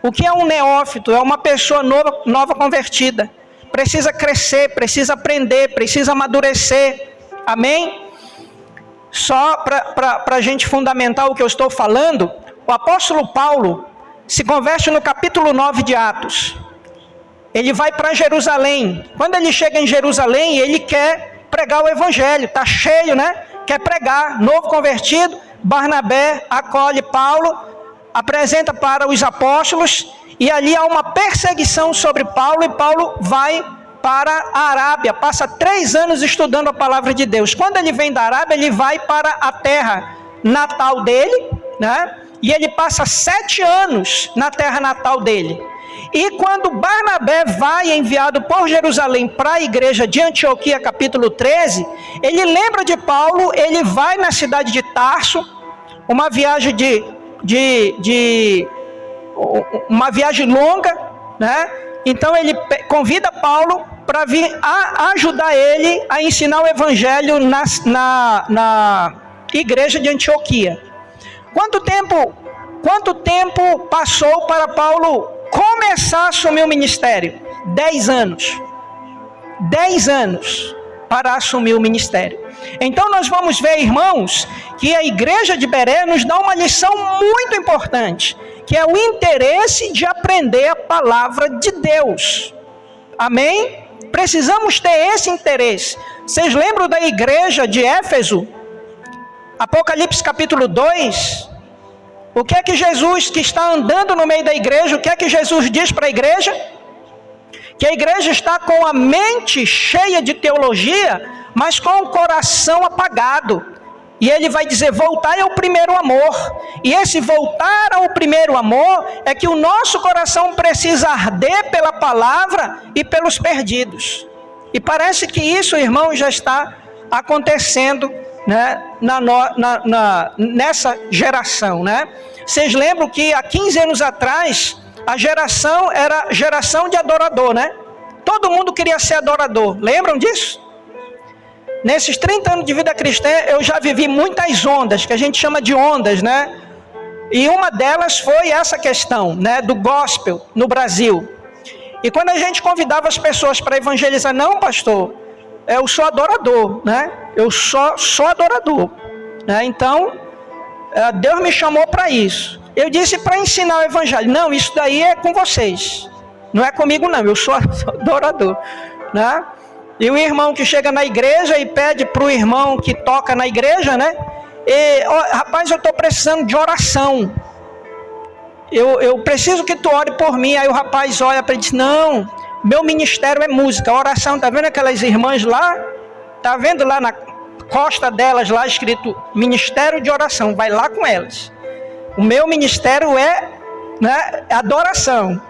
O que é um neófito? É uma pessoa nova convertida. Precisa crescer, precisa aprender, precisa amadurecer. Amém? Só para a gente fundamentar o que eu estou falando, o apóstolo Paulo se converte no capítulo 9 de Atos. Ele vai para Jerusalém. Quando ele chega em Jerusalém, ele quer pregar o evangelho, está cheio, né? Quer pregar, novo convertido. Barnabé acolhe Paulo, apresenta para os apóstolos, e ali há uma perseguição sobre Paulo, e Paulo vai para a Arábia, passa 3 anos estudando a palavra de Deus. Quando ele vem da Arábia, ele vai para a terra natal dele, né? E ele passa 7 anos na terra natal dele. E quando Barnabé vai enviado por Jerusalém para a igreja de Antioquia, capítulo 13, ele lembra de Paulo, ele vai na cidade de Tarso, uma viagem uma viagem longa, né? Então ele convida Paulo para vir ajudar ele a ensinar o evangelho na igreja de Antioquia. Quanto tempo passou para Paulo começar a assumir o ministério? 10 anos. 10 anos para assumir o ministério. Então nós vamos ver, irmãos, que a igreja de Beré nos dá uma lição muito importante, que é o interesse de aprender a palavra de Deus. Amém? Precisamos ter esse interesse. Vocês lembram da igreja de Éfeso? Apocalipse capítulo 2. O que é que Jesus, que está andando no meio da igreja, o que é que Jesus diz para a igreja? Que a igreja está com a mente cheia de teologia, mas com o coração apagado. E ele vai dizer, voltar ao primeiro amor. E esse voltar ao primeiro amor é que o nosso coração precisa arder pela palavra e pelos perdidos. E parece que isso, irmão, já está acontecendo, né, nessa geração, né? Vocês lembram que há 15 anos atrás, a geração era geração de adorador, né? Todo mundo queria ser adorador. Lembram disso? Nesses 30 anos de vida cristã, eu já vivi muitas ondas, que a gente chama de ondas, né? E uma delas foi essa questão, né, do gospel no Brasil. E quando a gente convidava as pessoas para evangelizar, não, pastor, eu sou adorador, né? Eu sou adorador, né? Então, Deus me chamou para isso. Eu disse para ensinar o evangelho. Não, isso daí é com vocês. Não é comigo, não. Eu sou adorador, né? E o irmão que chega na igreja e pede para o irmão que toca na igreja, né? Rapaz, eu estou precisando de oração. Eu preciso que tu ore por mim. Aí o rapaz olha para ele e diz, não, meu ministério é música, oração. Tá vendo aquelas irmãs lá? Tá vendo lá na costa delas, lá escrito ministério de oração, vai lá com elas. O meu ministério é, né, adoração.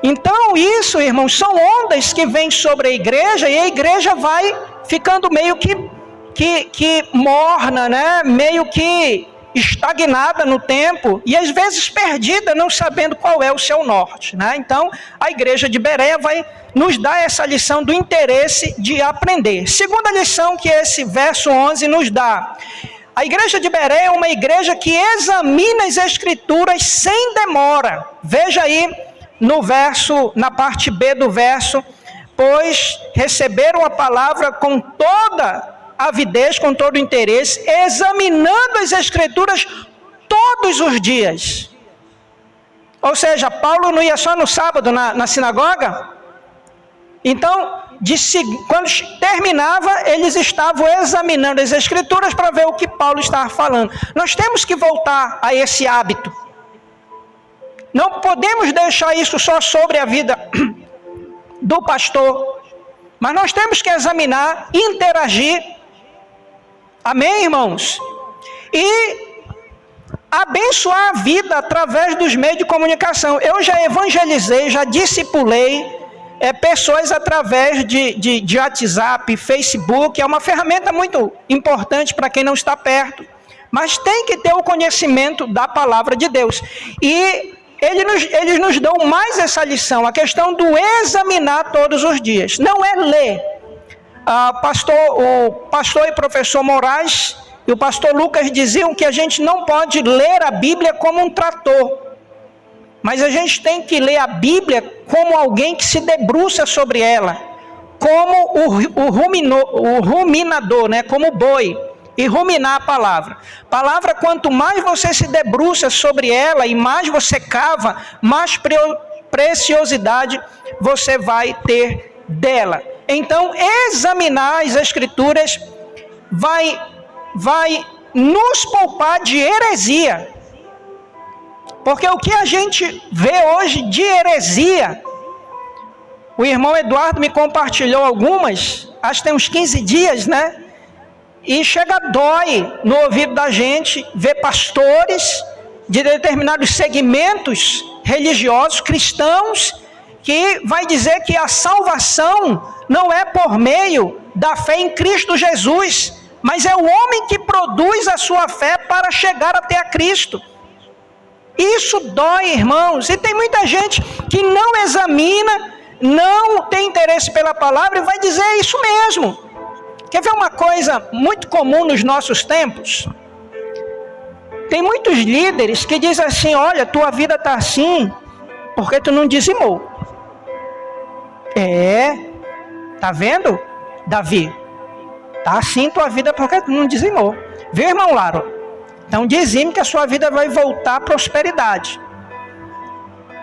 Então isso, irmãos, são ondas que vêm sobre a igreja, e a igreja vai ficando meio que morna, né? Meio que estagnada no tempo e às vezes perdida, não sabendo qual é o seu norte, né? Então, a igreja de Bereia vai nos dar essa lição do interesse de aprender. Segunda lição que esse verso 11 nos dá. A igreja de Bereia é uma igreja que examina as escrituras sem demora. Veja aí no verso, na parte B do verso, pois receberam a palavra com toda avidez, com todo interesse, examinando as escrituras todos os dias. Ou seja, Paulo não ia só no sábado na sinagoga? Então, quando terminava, eles estavam examinando as escrituras para ver o que Paulo estava falando. Nós temos que voltar a esse hábito. Não podemos deixar isso só sobre a vida do pastor, mas nós temos que examinar, interagir. Amém, irmãos? E abençoar a vida através dos meios de comunicação. Eu já evangelizei, já discipulei pessoas através de WhatsApp, Facebook. É uma ferramenta muito importante para quem não está perto. Mas tem que ter o conhecimento da palavra de Deus. E eles nos dão mais essa lição, a questão do examinar todos os dias. Não é ler. O pastor e professor Moraes e o pastor Lucas diziam que a gente não pode ler a Bíblia como um trator, mas a gente tem que ler a Bíblia como alguém que se debruça sobre ela, como o ruminador, né? Como o boi, e ruminar a palavra. Palavra, quanto mais você se debruça sobre ela e mais você cava, mais preciosidade você vai ter dela. Então, examinar as escrituras vai nos poupar de heresia. Porque o que a gente vê hoje de heresia, o irmão Eduardo me compartilhou algumas, acho que tem uns 15 dias, né? E dói no ouvido da gente ver pastores de determinados segmentos religiosos, cristãos, que vai dizer que a salvação não é por meio da fé em Cristo Jesus, mas é o homem que produz a sua fé para chegar até a Cristo. Isso dói, irmãos, e tem muita gente que não examina, não tem interesse pela palavra e vai dizer isso mesmo. Quer ver uma coisa muito comum nos nossos tempos? Tem muitos líderes que dizem assim: olha, tua vida está assim porque tu não dizimou. Tá vendo, Davi? Tá assim tua vida porque tu não dizimou. Viu, irmão Laro? Então dizime que a sua vida vai voltar à prosperidade.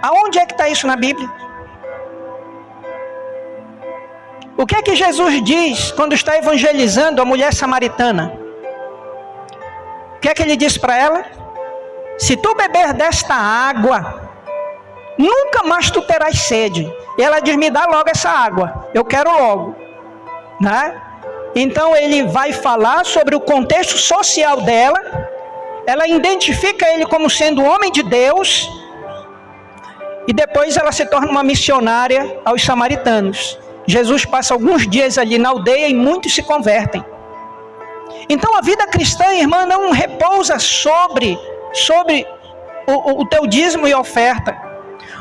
Aonde é que está isso na Bíblia? O que é que Jesus diz quando está evangelizando a mulher samaritana? O que é que ele diz para ela? Se tu beber desta água, nunca mais tu terás sede. E ela diz: me dá logo essa água, eu quero logo, né? Então ele vai falar sobre o contexto social dela. Ela identifica ele como sendo um homem de Deus. E depois ela se torna uma missionária aos samaritanos. Jesus passa alguns dias ali na aldeia e muitos se convertem. Então a vida cristã, irmã, não repousa sobre o teu dízimo e oferta.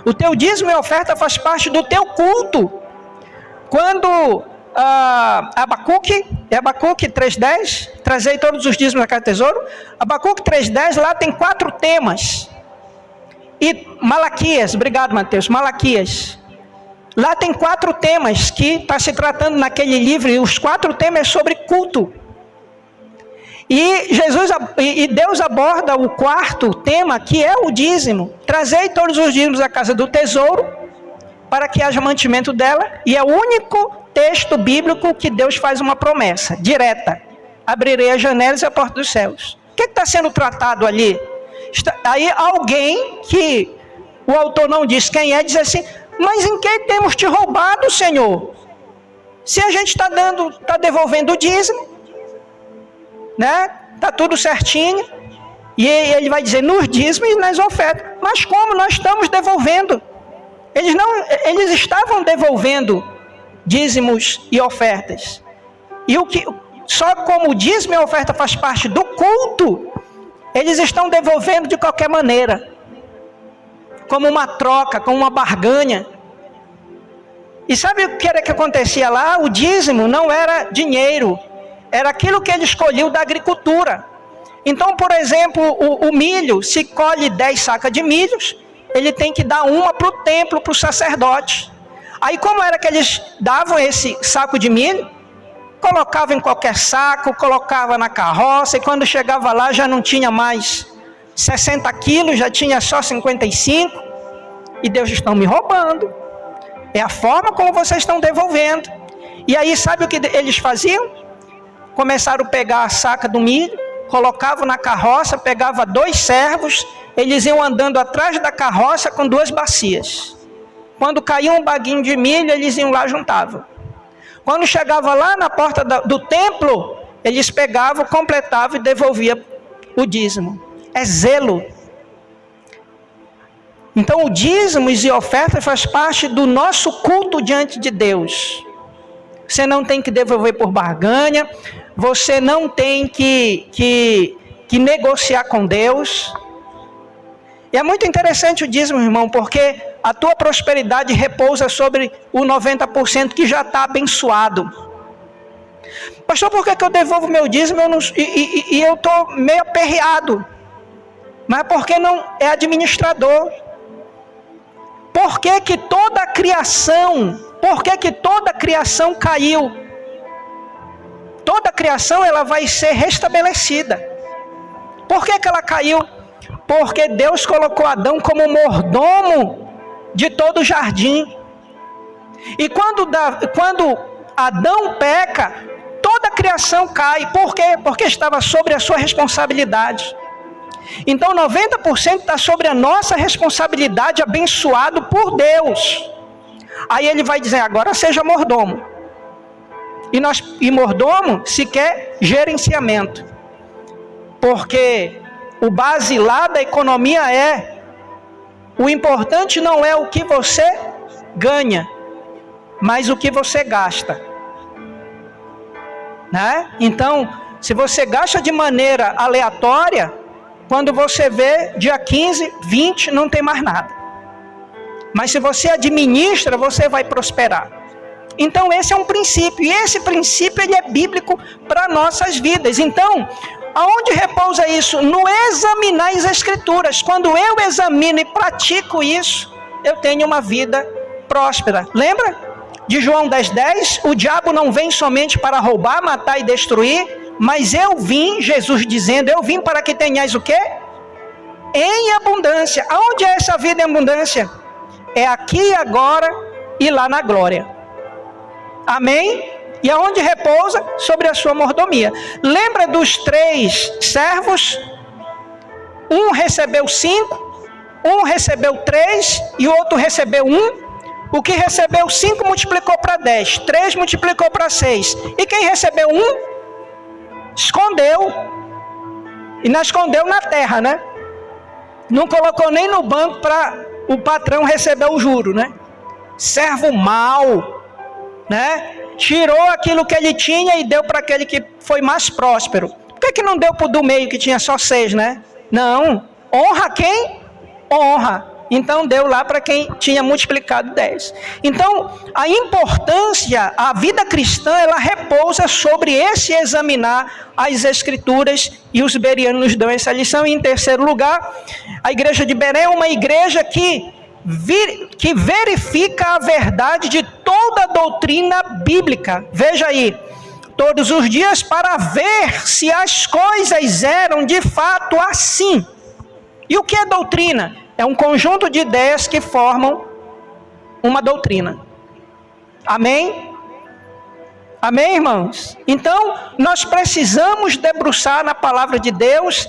O teu dízimo e oferta faz parte do teu culto. Quando Abacuque 3:10, trazei todos os dízimos da casa do tesouro. Abacuque 3:10, lá tem 4 temas. E Malaquias, obrigado Mateus, Malaquias. Lá tem 4 temas que está se tratando naquele livro, e os 4 temas é sobre culto. E Deus aborda o 4º tema, que é o dízimo. Trazei todos os dízimos da casa do tesouro, para que haja mantimento dela. E é o único texto bíblico que Deus faz uma promessa direta: abrirei as janelas e a porta dos céus. O que está sendo tratado ali? Aí alguém, que o autor não diz quem é, diz assim: mas em que temos te roubado, Senhor? Se a gente está devolvendo o dízimo, né? Está tudo certinho. E ele vai dizer: nos dízimos e nas ofertas. Mas como nós estamos devolvendo? Eles estavam devolvendo dízimos e ofertas. E só como o dízimo e a oferta faz parte do culto, Eles estão devolvendo de qualquer maneira, como uma troca, como uma barganha. E sabe o que era que acontecia lá? O dízimo não era dinheiro, era aquilo que ele escolheu da agricultura. Então, por exemplo, o milho, se colhe 10 sacas de milhos, ele tem que dar uma para o templo, para o sacerdote. Aí como era que eles davam esse saco de milho? Colocava em qualquer saco, colocava na carroça, e quando chegava lá já não tinha mais 60 quilos, já tinha só 55. E Deus, estão me roubando. É a forma como vocês estão devolvendo. E aí sabe o que eles faziam? Começaram a pegar a saca do milho, colocavam na carroça, pegava 2 servos, eles iam andando atrás da carroça com 2 bacias. Quando caía um baguinho de milho, eles iam lá e juntavam. Quando chegava lá na porta do templo, eles pegavam, completavam e devolviam o dízimo. É zelo. Então o dízimo e oferta faz parte do nosso culto diante de Deus. Você não tem que devolver por barganha, você não tem que negociar com Deus. E é muito interessante o dízimo, irmão, porque a tua prosperidade repousa sobre o 90% que já está abençoado. Pastor, por que eu devolvo meu dízimo e eu estou meio aperreado? Mas porque não é administrador. Por que toda a criação caiu? Toda a criação ela vai ser restabelecida. Por que ela caiu? Porque Deus colocou Adão como mordomo de todo o jardim. E quando Adão peca, toda a criação cai. Por quê? Porque estava sobre a sua responsabilidade. Então 90% está sobre a nossa responsabilidade, abençoado por Deus. Aí ele vai dizer, agora seja mordomo. E mordomo se quer gerenciamento. Porque o basilar da economia o importante não é o que você ganha, mas o que você gasta. Né? Então, se você gasta de maneira aleatória, quando você vê, dia 15, 20, não tem mais nada. Mas se você administra, você vai prosperar. Então esse é um princípio, e esse princípio ele é bíblico para nossas vidas. Então, aonde repousa isso? No examinar as Escrituras. Quando eu examino e pratico isso, eu tenho uma vida próspera. Lembra de João 10:10? O diabo não vem somente para roubar, matar e destruir, mas eu vim, Jesus dizendo, eu vim para que tenhais o quê? Em abundância. Aonde é essa vida em abundância? É aqui e agora e lá na glória. Amém? E aonde repousa? Sobre a sua mordomia. Lembra dos 3 servos? Um recebeu 5, um recebeu 3 e o outro recebeu 1. O que recebeu 5 multiplicou para 10, 3 multiplicou para 6. E quem recebeu 1? Escondeu. E não escondeu na terra, né? Não colocou nem no banco para o patrão receber o juro, né? Servo mau, né? Tirou aquilo que ele tinha e deu para aquele que foi mais próspero. Por que não deu para o do meio que tinha só 6, né? Não. Honra quem? Honra. Então deu lá para quem tinha multiplicado 10. Então a importância, a vida cristã, ela repousa sobre esse examinar as Escrituras, e os bereanos nos dão essa lição. E em terceiro lugar, a igreja de Beré é uma igreja que verifica a verdade de toda a doutrina bíblica. Veja aí, todos os dias para ver se as coisas eram de fato assim. E o que é doutrina? É um conjunto de ideias que formam uma doutrina. Amém? Amém, irmãos? Então, nós precisamos debruçar na palavra de Deus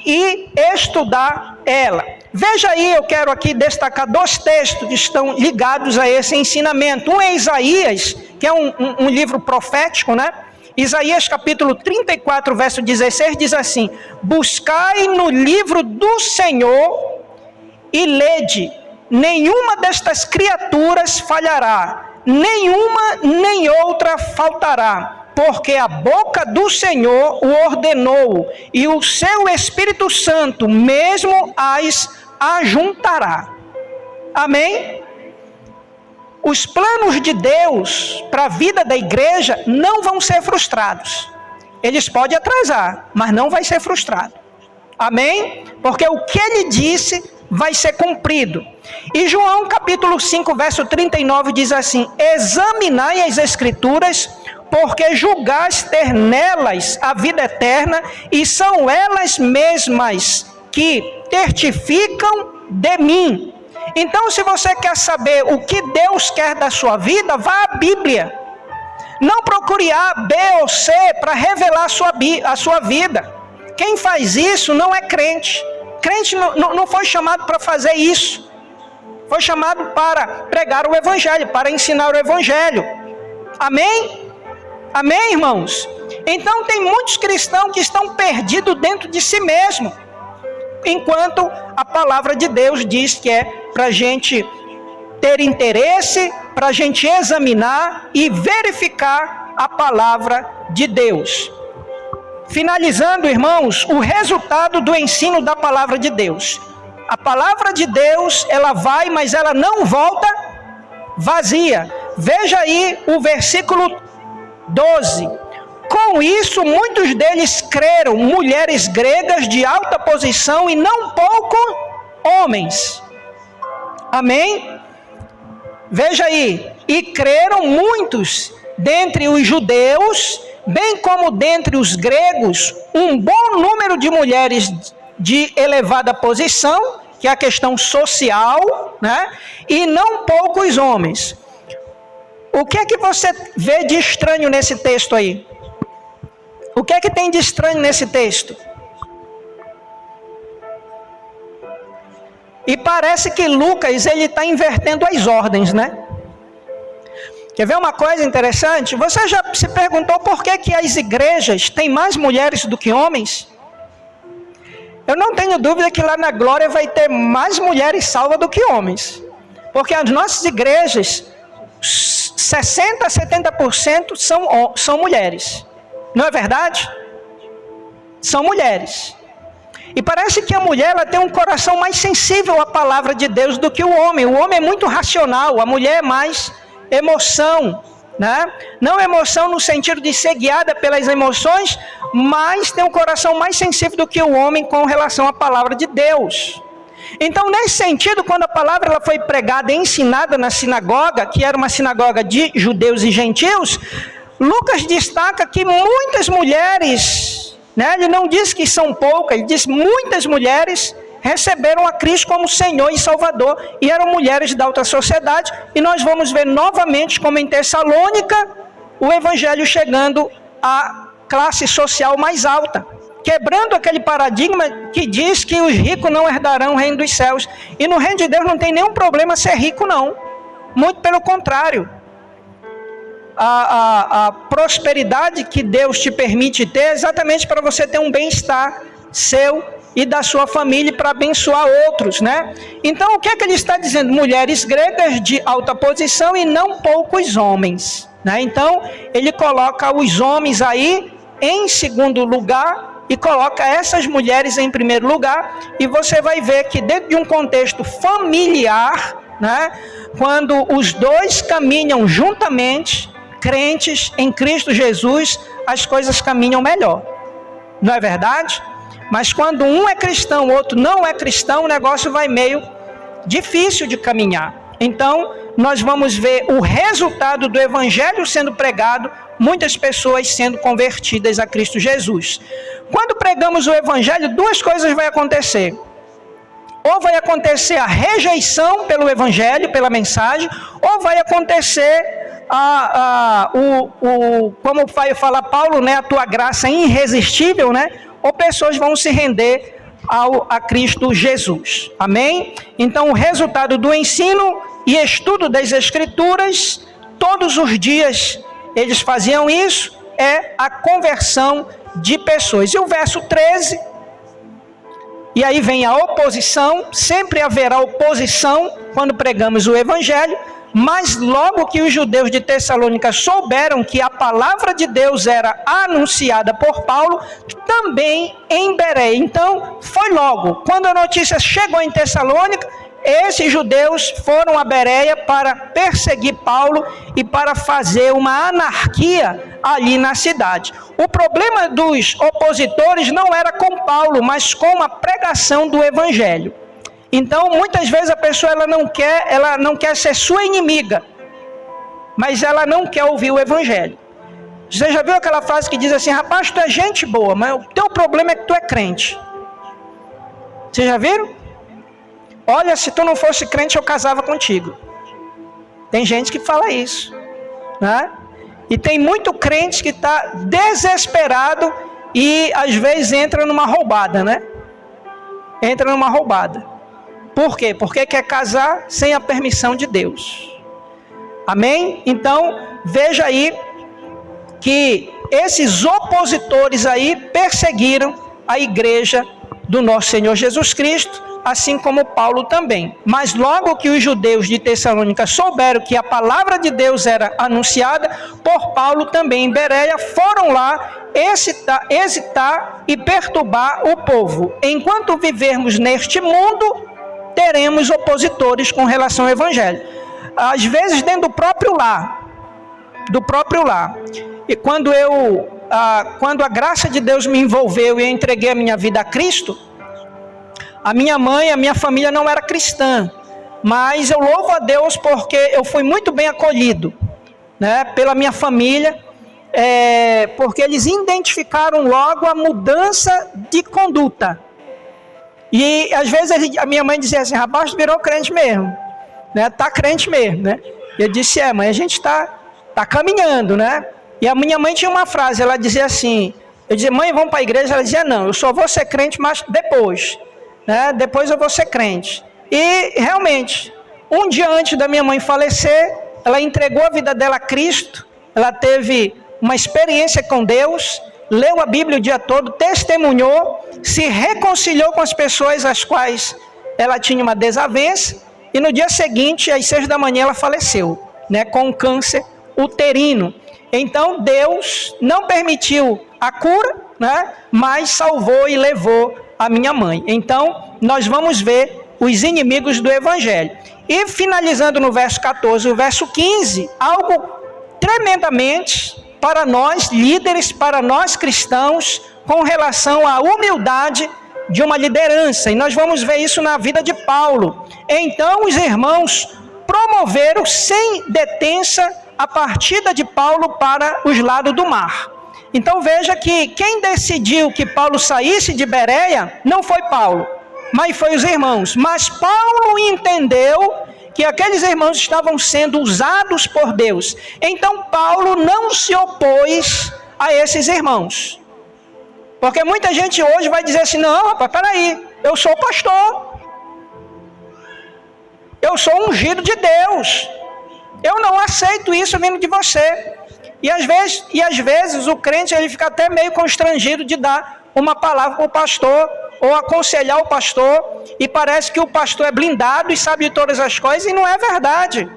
e estudar ela. Veja aí, eu quero aqui destacar 2 textos que estão ligados a esse ensinamento. Um é Isaías, que é um livro profético, né? Isaías capítulo 34, verso 16, diz assim: buscai no livro do Senhor e lede, nenhuma destas criaturas falhará, nenhuma nem outra faltará, porque a boca do Senhor o ordenou, e o seu Espírito Santo mesmo as ajuntará. Amém? Os planos de Deus para a vida da igreja não vão ser frustrados. Eles podem atrasar, mas não vai ser frustrado. Amém? Porque o que ele disse vai ser cumprido. E João capítulo 5, verso 39 diz assim: examinai as Escrituras, porque julgais ter nelas a vida eterna, e são elas mesmas que testificam de mim. Então, se você quer saber o que Deus quer da sua vida, vá à Bíblia. Não procure A, B ou C para revelar a sua vida. Quem faz isso não é crente. Crente não foi chamado para fazer isso. Foi chamado para pregar o Evangelho, para ensinar o Evangelho. Amém? Amém, irmãos? Então, tem muitos cristãos que estão perdidos dentro de si mesmo, enquanto a palavra de Deus diz que é para a gente ter interesse, para a gente examinar e verificar a palavra de Deus. Finalizando, irmãos, o resultado do ensino da palavra de Deus. A palavra de Deus, ela vai, mas ela não volta vazia. Veja aí o versículo 12. Com isso, muitos deles creram, mulheres gregas de alta posição e não pouco homens. Amém? Veja aí, e creram muitos dentre os judeus, bem como dentre os gregos, um bom número de mulheres de elevada posição, que é a questão social, né? E não poucos homens. O que é que você vê de estranho nesse texto aí? O que é que tem de estranho nesse texto? E parece que Lucas, ele está invertendo as ordens, né? Quer ver uma coisa interessante? Você já se perguntou por que as igrejas têm mais mulheres do que homens? Eu não tenho dúvida que lá na glória vai ter mais mulheres salvas do que homens. Porque as nossas igrejas, 60% a 70% são mulheres. Não é verdade? São mulheres. E parece que a mulher, ela tem um coração mais sensível à palavra de Deus do que o homem. O homem é muito racional, a mulher é mais emoção, né? Não emoção no sentido de ser guiada pelas emoções, mas tem um coração mais sensível do que o homem com relação à palavra de Deus. Então, nesse sentido, quando a palavra ela foi pregada e ensinada na sinagoga, que era uma sinagoga de judeus e gentios, Lucas destaca que muitas mulheres, né? Ele não diz que são poucas, ele diz muitas mulheres receberam a Cristo como Senhor e Salvador, e eram mulheres da alta sociedade, e nós vamos ver novamente como em Tessalônica, o Evangelho chegando à classe social mais alta, quebrando aquele paradigma que diz que os ricos não herdarão o reino dos céus, e no reino de Deus não tem nenhum problema ser rico não, muito pelo contrário. A prosperidade que Deus te permite ter é exatamente para você ter um bem-estar seu e da sua família para abençoar outros, né? Então, o que é que ele está dizendo? Mulheres gregas de alta posição e não poucos homens, né? Então, ele coloca os homens aí em segundo lugar e coloca essas mulheres em primeiro lugar, e você vai ver que dentro de um contexto familiar, né? Quando os dois caminham juntamente, crentes em Cristo Jesus, as coisas caminham melhor. Não é verdade? Mas quando um é cristão, o outro não é cristão, o negócio vai meio difícil de caminhar. Então, nós vamos ver o resultado do Evangelho sendo pregado, muitas pessoas sendo convertidas a Cristo Jesus. Quando pregamos o Evangelho, duas coisas vão acontecer. Ou vai acontecer a rejeição pelo Evangelho, pela mensagem, ou vai acontecer como vai falar Paulo, né, a tua graça irresistível, né? Ou pessoas vão se render a Cristo Jesus. Amém? Então, o resultado do ensino e estudo das Escrituras, todos os dias eles faziam isso, é a conversão de pessoas. E o verso 13, e aí vem a oposição, sempre haverá oposição quando pregamos o Evangelho, Mas logo que os judeus de Tessalônica souberam que a palavra de Deus era anunciada por Paulo, também em Bereia. Então, foi logo. Quando a notícia chegou em Tessalônica, esses judeus foram a Bereia para perseguir Paulo e para fazer uma anarquia ali na cidade. O problema dos opositores não era com Paulo, mas com a pregação do evangelho. Então, muitas vezes a pessoa ela não quer ser sua inimiga, mas ela não quer ouvir o evangelho. Você já viu aquela frase que diz assim: rapaz, tu é gente boa, mas o teu problema é que tu é crente. Vocês já viram? Olha, se tu não fosse crente, eu casava contigo. Tem gente que fala isso, né? E tem muito crente que está desesperado e às vezes entra numa roubada, né? Entra numa roubada. Por quê? Porque quer casar sem a permissão de Deus. Amém? Então, veja aí que esses opositores aí perseguiram a igreja do nosso Senhor Jesus Cristo, assim como Paulo também. Mas logo que os judeus de Tessalônica souberam que a palavra de Deus era anunciada por Paulo também em Bereia, foram lá hesitar e perturbar o povo. Enquanto vivermos neste mundo, teremos opositores com relação ao evangelho. Às vezes dentro do próprio lar. E quando a graça de Deus me envolveu e eu entreguei a minha vida a Cristo, a minha mãe, a minha família não era cristã, mas eu louvo a Deus porque eu fui muito bem acolhido, né, pela minha família, porque eles identificaram logo a mudança de conduta. E às vezes a minha mãe dizia assim: rapaz, tu virou crente mesmo, né? Tá crente mesmo, né? E eu disse: mãe, a gente tá caminhando, né? E a minha mãe tinha uma frase, ela dizia assim, eu dizia: mãe, vamos para a igreja? Ela dizia: não, eu só vou ser crente, mas depois, né? Depois eu vou ser crente. E realmente, um dia antes da minha mãe falecer, ela entregou a vida dela a Cristo, ela teve uma experiência com Deus, leu a Bíblia o dia todo, testemunhou, se reconciliou com as pessoas às quais ela tinha uma desavença, e no dia seguinte, às 6 da manhã, ela faleceu, né, com um câncer uterino. Então Deus não permitiu a cura, né, mas salvou e levou a minha mãe. Então nós vamos ver os inimigos do evangelho. E finalizando no verso 14, o verso 15, algo tremendamente para nós líderes, para nós cristãos, com relação à humildade de uma liderança. E nós vamos ver isso na vida de Paulo. Então os irmãos promoveram sem detença a partida de Paulo para os lados do mar. Então veja que quem decidiu que Paulo saísse de Bereia não foi Paulo, mas foi os irmãos. Mas Paulo entendeu que aqueles irmãos estavam sendo usados por Deus. Então Paulo não se opôs a esses irmãos. Porque muita gente hoje vai dizer assim: não, rapaz, peraí, eu sou pastor. Eu sou ungido de Deus. Eu não aceito isso vindo de você. E às vezes o crente ele fica até meio constrangido de dar uma palavra para o pastor, ou aconselhar o pastor, e parece que o pastor é blindado e sabe de todas as coisas, e não é verdade.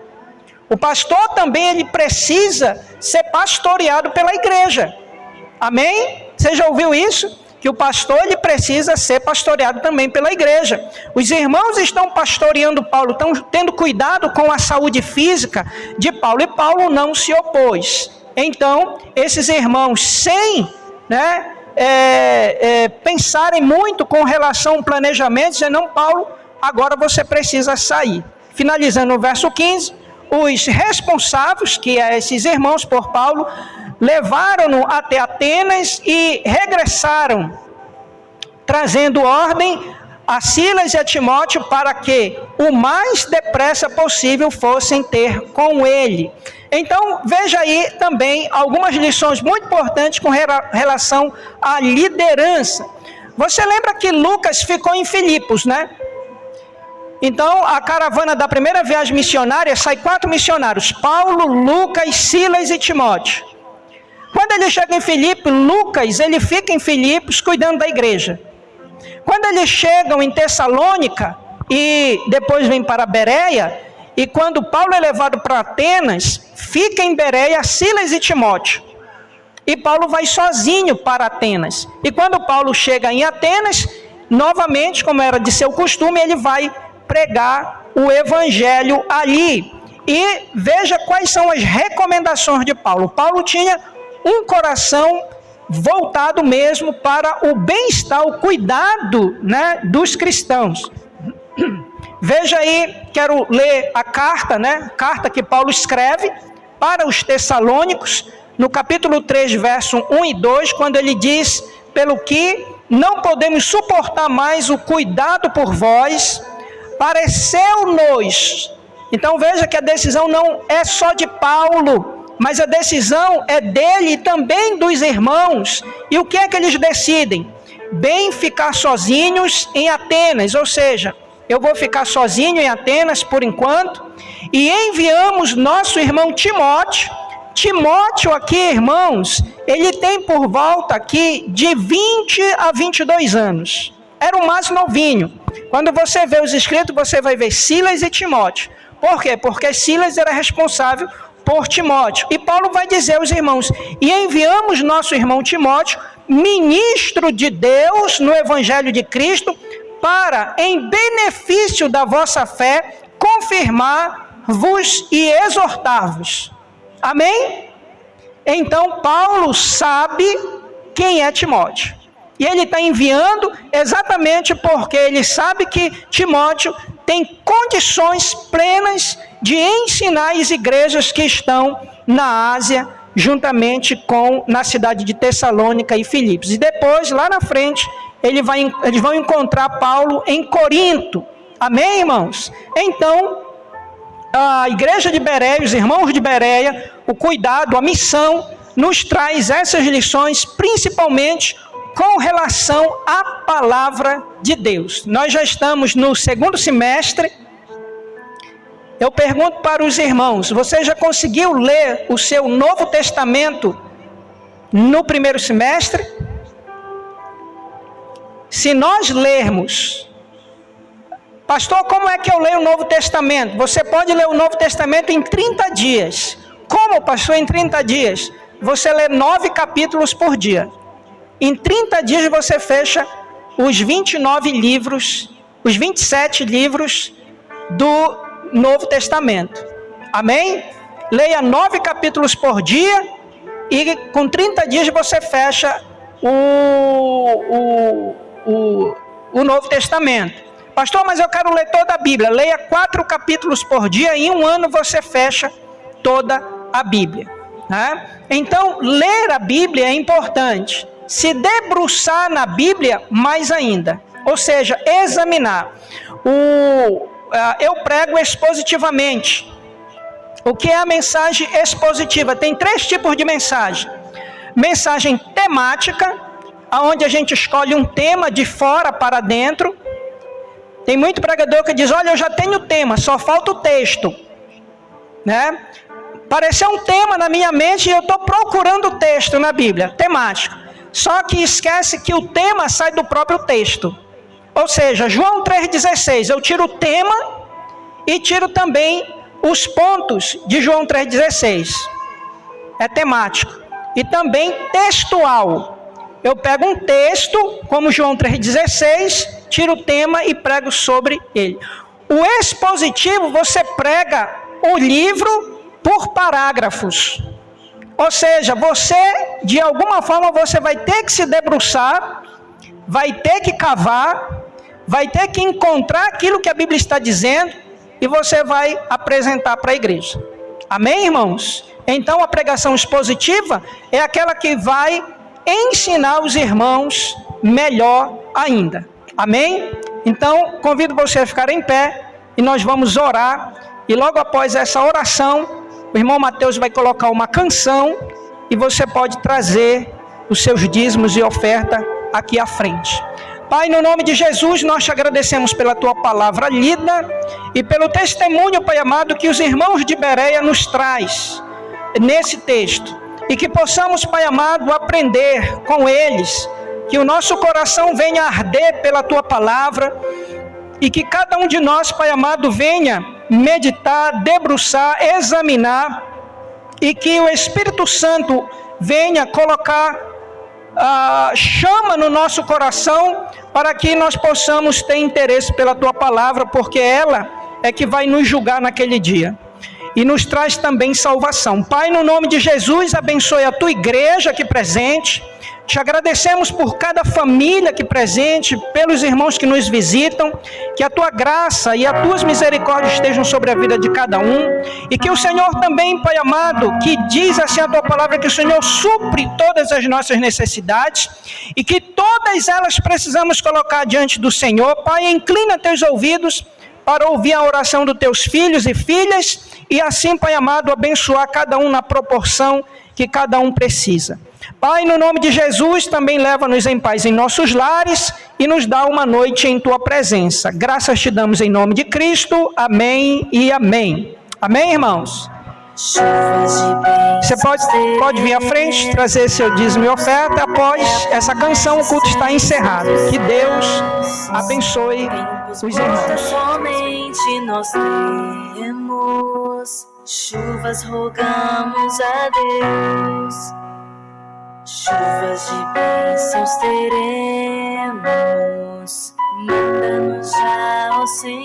O pastor também ele precisa ser pastoreado pela igreja. Amém? Você já ouviu isso? Que o pastor ele precisa ser pastoreado também pela igreja. Os irmãos estão pastoreando Paulo, estão tendo cuidado com a saúde física de Paulo, e Paulo não se opôs. Então, esses irmãos, sem pensarem muito com relação ao planejamento, dizendo: não, Paulo, agora você precisa sair. Finalizando no verso 15, os responsáveis, que é esses irmãos por Paulo, levaram-no até Atenas e regressaram, trazendo ordem a Silas e a Timóteo para que o mais depressa possível fossem ter com ele. Então veja aí também algumas lições muito importantes com relação à liderança. Você lembra que Lucas ficou em Filipos, né? Então a caravana da primeira viagem missionária sai 4 missionários: Paulo, Lucas, Silas e Timóteo. Quando ele chega em Filipos, Lucas ele fica em Filipos cuidando da igreja. Quando eles chegam em Tessalônica e depois vêm para Bereia, E quando Paulo é levado para Atenas, fica em Bereia Silas e Timóteo. E Paulo vai sozinho para Atenas. E quando Paulo chega em Atenas, novamente, como era de seu costume, ele vai pregar o evangelho ali. E veja quais são as recomendações de Paulo. Paulo tinha um coração voltado mesmo para o bem-estar, o cuidado, né, dos cristãos. Veja aí, quero ler a carta, né? Carta que Paulo escreve para os Tessalônicos, no capítulo 3, verso 1 e 2, quando ele diz: pelo que não podemos suportar mais o cuidado por vós, pareceu-nos. Então veja que a decisão não é só de Paulo, mas a decisão é dele e também dos irmãos. E o que é que eles decidem? Bem ficar sozinhos em Atenas, ou seja, eu vou ficar sozinho em Atenas por enquanto, e enviamos nosso irmão Timóteo. Timóteo aqui, irmãos, ele tem por volta aqui de 20 a 22 anos. Era o mais novinho. Quando você vê os escritos, você vai ver Silas e Timóteo. Por quê? Porque Silas era responsável por Timóteo. E Paulo vai dizer aos irmãos: e enviamos nosso irmão Timóteo, ministro de Deus no Evangelho de Cristo, para, em benefício da vossa fé, confirmar-vos e exortar-vos. Amém? Então Paulo sabe quem é Timóteo. E ele está enviando exatamente porque ele sabe que Timóteo tem condições plenas de ensinar as igrejas que estão na Ásia, juntamente com na cidade de Tessalônica e Filipos. E depois, lá na frente, eles vão encontrar Paulo em Corinto. Amém, irmãos? Então, a igreja de Bereia, os irmãos de Bereia, o cuidado, a missão, nos traz essas lições, principalmente com relação à palavra de Deus. Nós já estamos no segundo semestre. Eu pergunto para os irmãos: você já conseguiu ler o seu Novo Testamento no primeiro semestre? Se nós lermos, pastor, como é que eu leio o Novo Testamento? Você pode ler o Novo Testamento em 30 dias. Como, pastor, em 30 dias? Você lê 9 capítulos por dia. Em 30 dias você fecha os 29 livros, os 27 livros do Novo Testamento. Amém? Leia 9 capítulos por dia e com 30 dias você fecha o Novo Testamento. Pastor, mas eu quero ler toda a Bíblia. Leia 4 capítulos por dia e em um ano você fecha toda a Bíblia. Né? Então, ler a Bíblia é importante. Se debruçar na Bíblia, mais ainda. Ou seja, examinar. Eu prego expositivamente. O que é a mensagem expositiva? Tem 3 tipos de mensagem. Mensagem temática, onde a gente escolhe um tema de fora para dentro. Tem muito pregador que diz: olha, eu já tenho o tema, só falta o texto. Né? Apareceu um tema na minha mente e eu estou procurando o texto na Bíblia, temático. Só que esquece que o tema sai do próprio texto. Ou seja, João 3,16, eu tiro o tema e tiro também os pontos de João 3,16. É temático. E também textual. Eu pego um texto, como João 3,16, tiro o tema e prego sobre ele. O expositivo, você prega o livro por parágrafos. Ou seja, você, de alguma forma, você vai ter que se debruçar, vai ter que cavar, vai ter que encontrar aquilo que a Bíblia está dizendo e você vai apresentar para a igreja. Amém, irmãos? Então, a pregação expositiva é aquela que vai ensinar os irmãos melhor ainda. Amém? Então, convido você a ficar em pé e nós vamos orar. E logo após essa oração, o irmão Mateus vai colocar uma canção e você pode trazer os seus dízimos e oferta aqui à frente. Pai, no nome de Jesus, nós te agradecemos pela tua palavra lida e pelo testemunho, Pai amado, que os irmãos de Bereia nos traz nesse texto. E que possamos, Pai amado, aprender com eles, que o nosso coração venha arder pela tua palavra e que cada um de nós, Pai amado, venha meditar, debruçar, examinar, e que o Espírito Santo venha colocar chama no nosso coração, para que nós possamos ter interesse pela tua palavra, porque ela é que vai nos julgar naquele dia. E nos traz também salvação. Pai, no nome de Jesus, abençoe a tua igreja aqui presente. Te agradecemos por cada família aqui presente, pelos irmãos que nos visitam, que a tua graça e as tuas misericórdias estejam sobre a vida de cada um, e que o Senhor também, Pai amado, que diz assim a tua palavra, que o Senhor supre todas as nossas necessidades, e que todas elas precisamos colocar diante do Senhor. Pai, inclina teus ouvidos para ouvir a oração dos teus filhos e filhas, e assim, Pai amado, abençoar cada um na proporção que cada um precisa. Pai, no nome de Jesus, também leva-nos em paz em nossos lares e nos dá uma noite em Tua presença. Graças te damos em nome de Cristo. Amém e amém. Amém, irmãos? Você pode vir à frente, trazer seu dízimo e oferta. Após essa canção, o culto está encerrado. Que Deus abençoe os irmãos. Somente nós temos chuvas, rogamos a Deus. Chuvas de bênçãos teremos, manda-nos já, ó Senhor.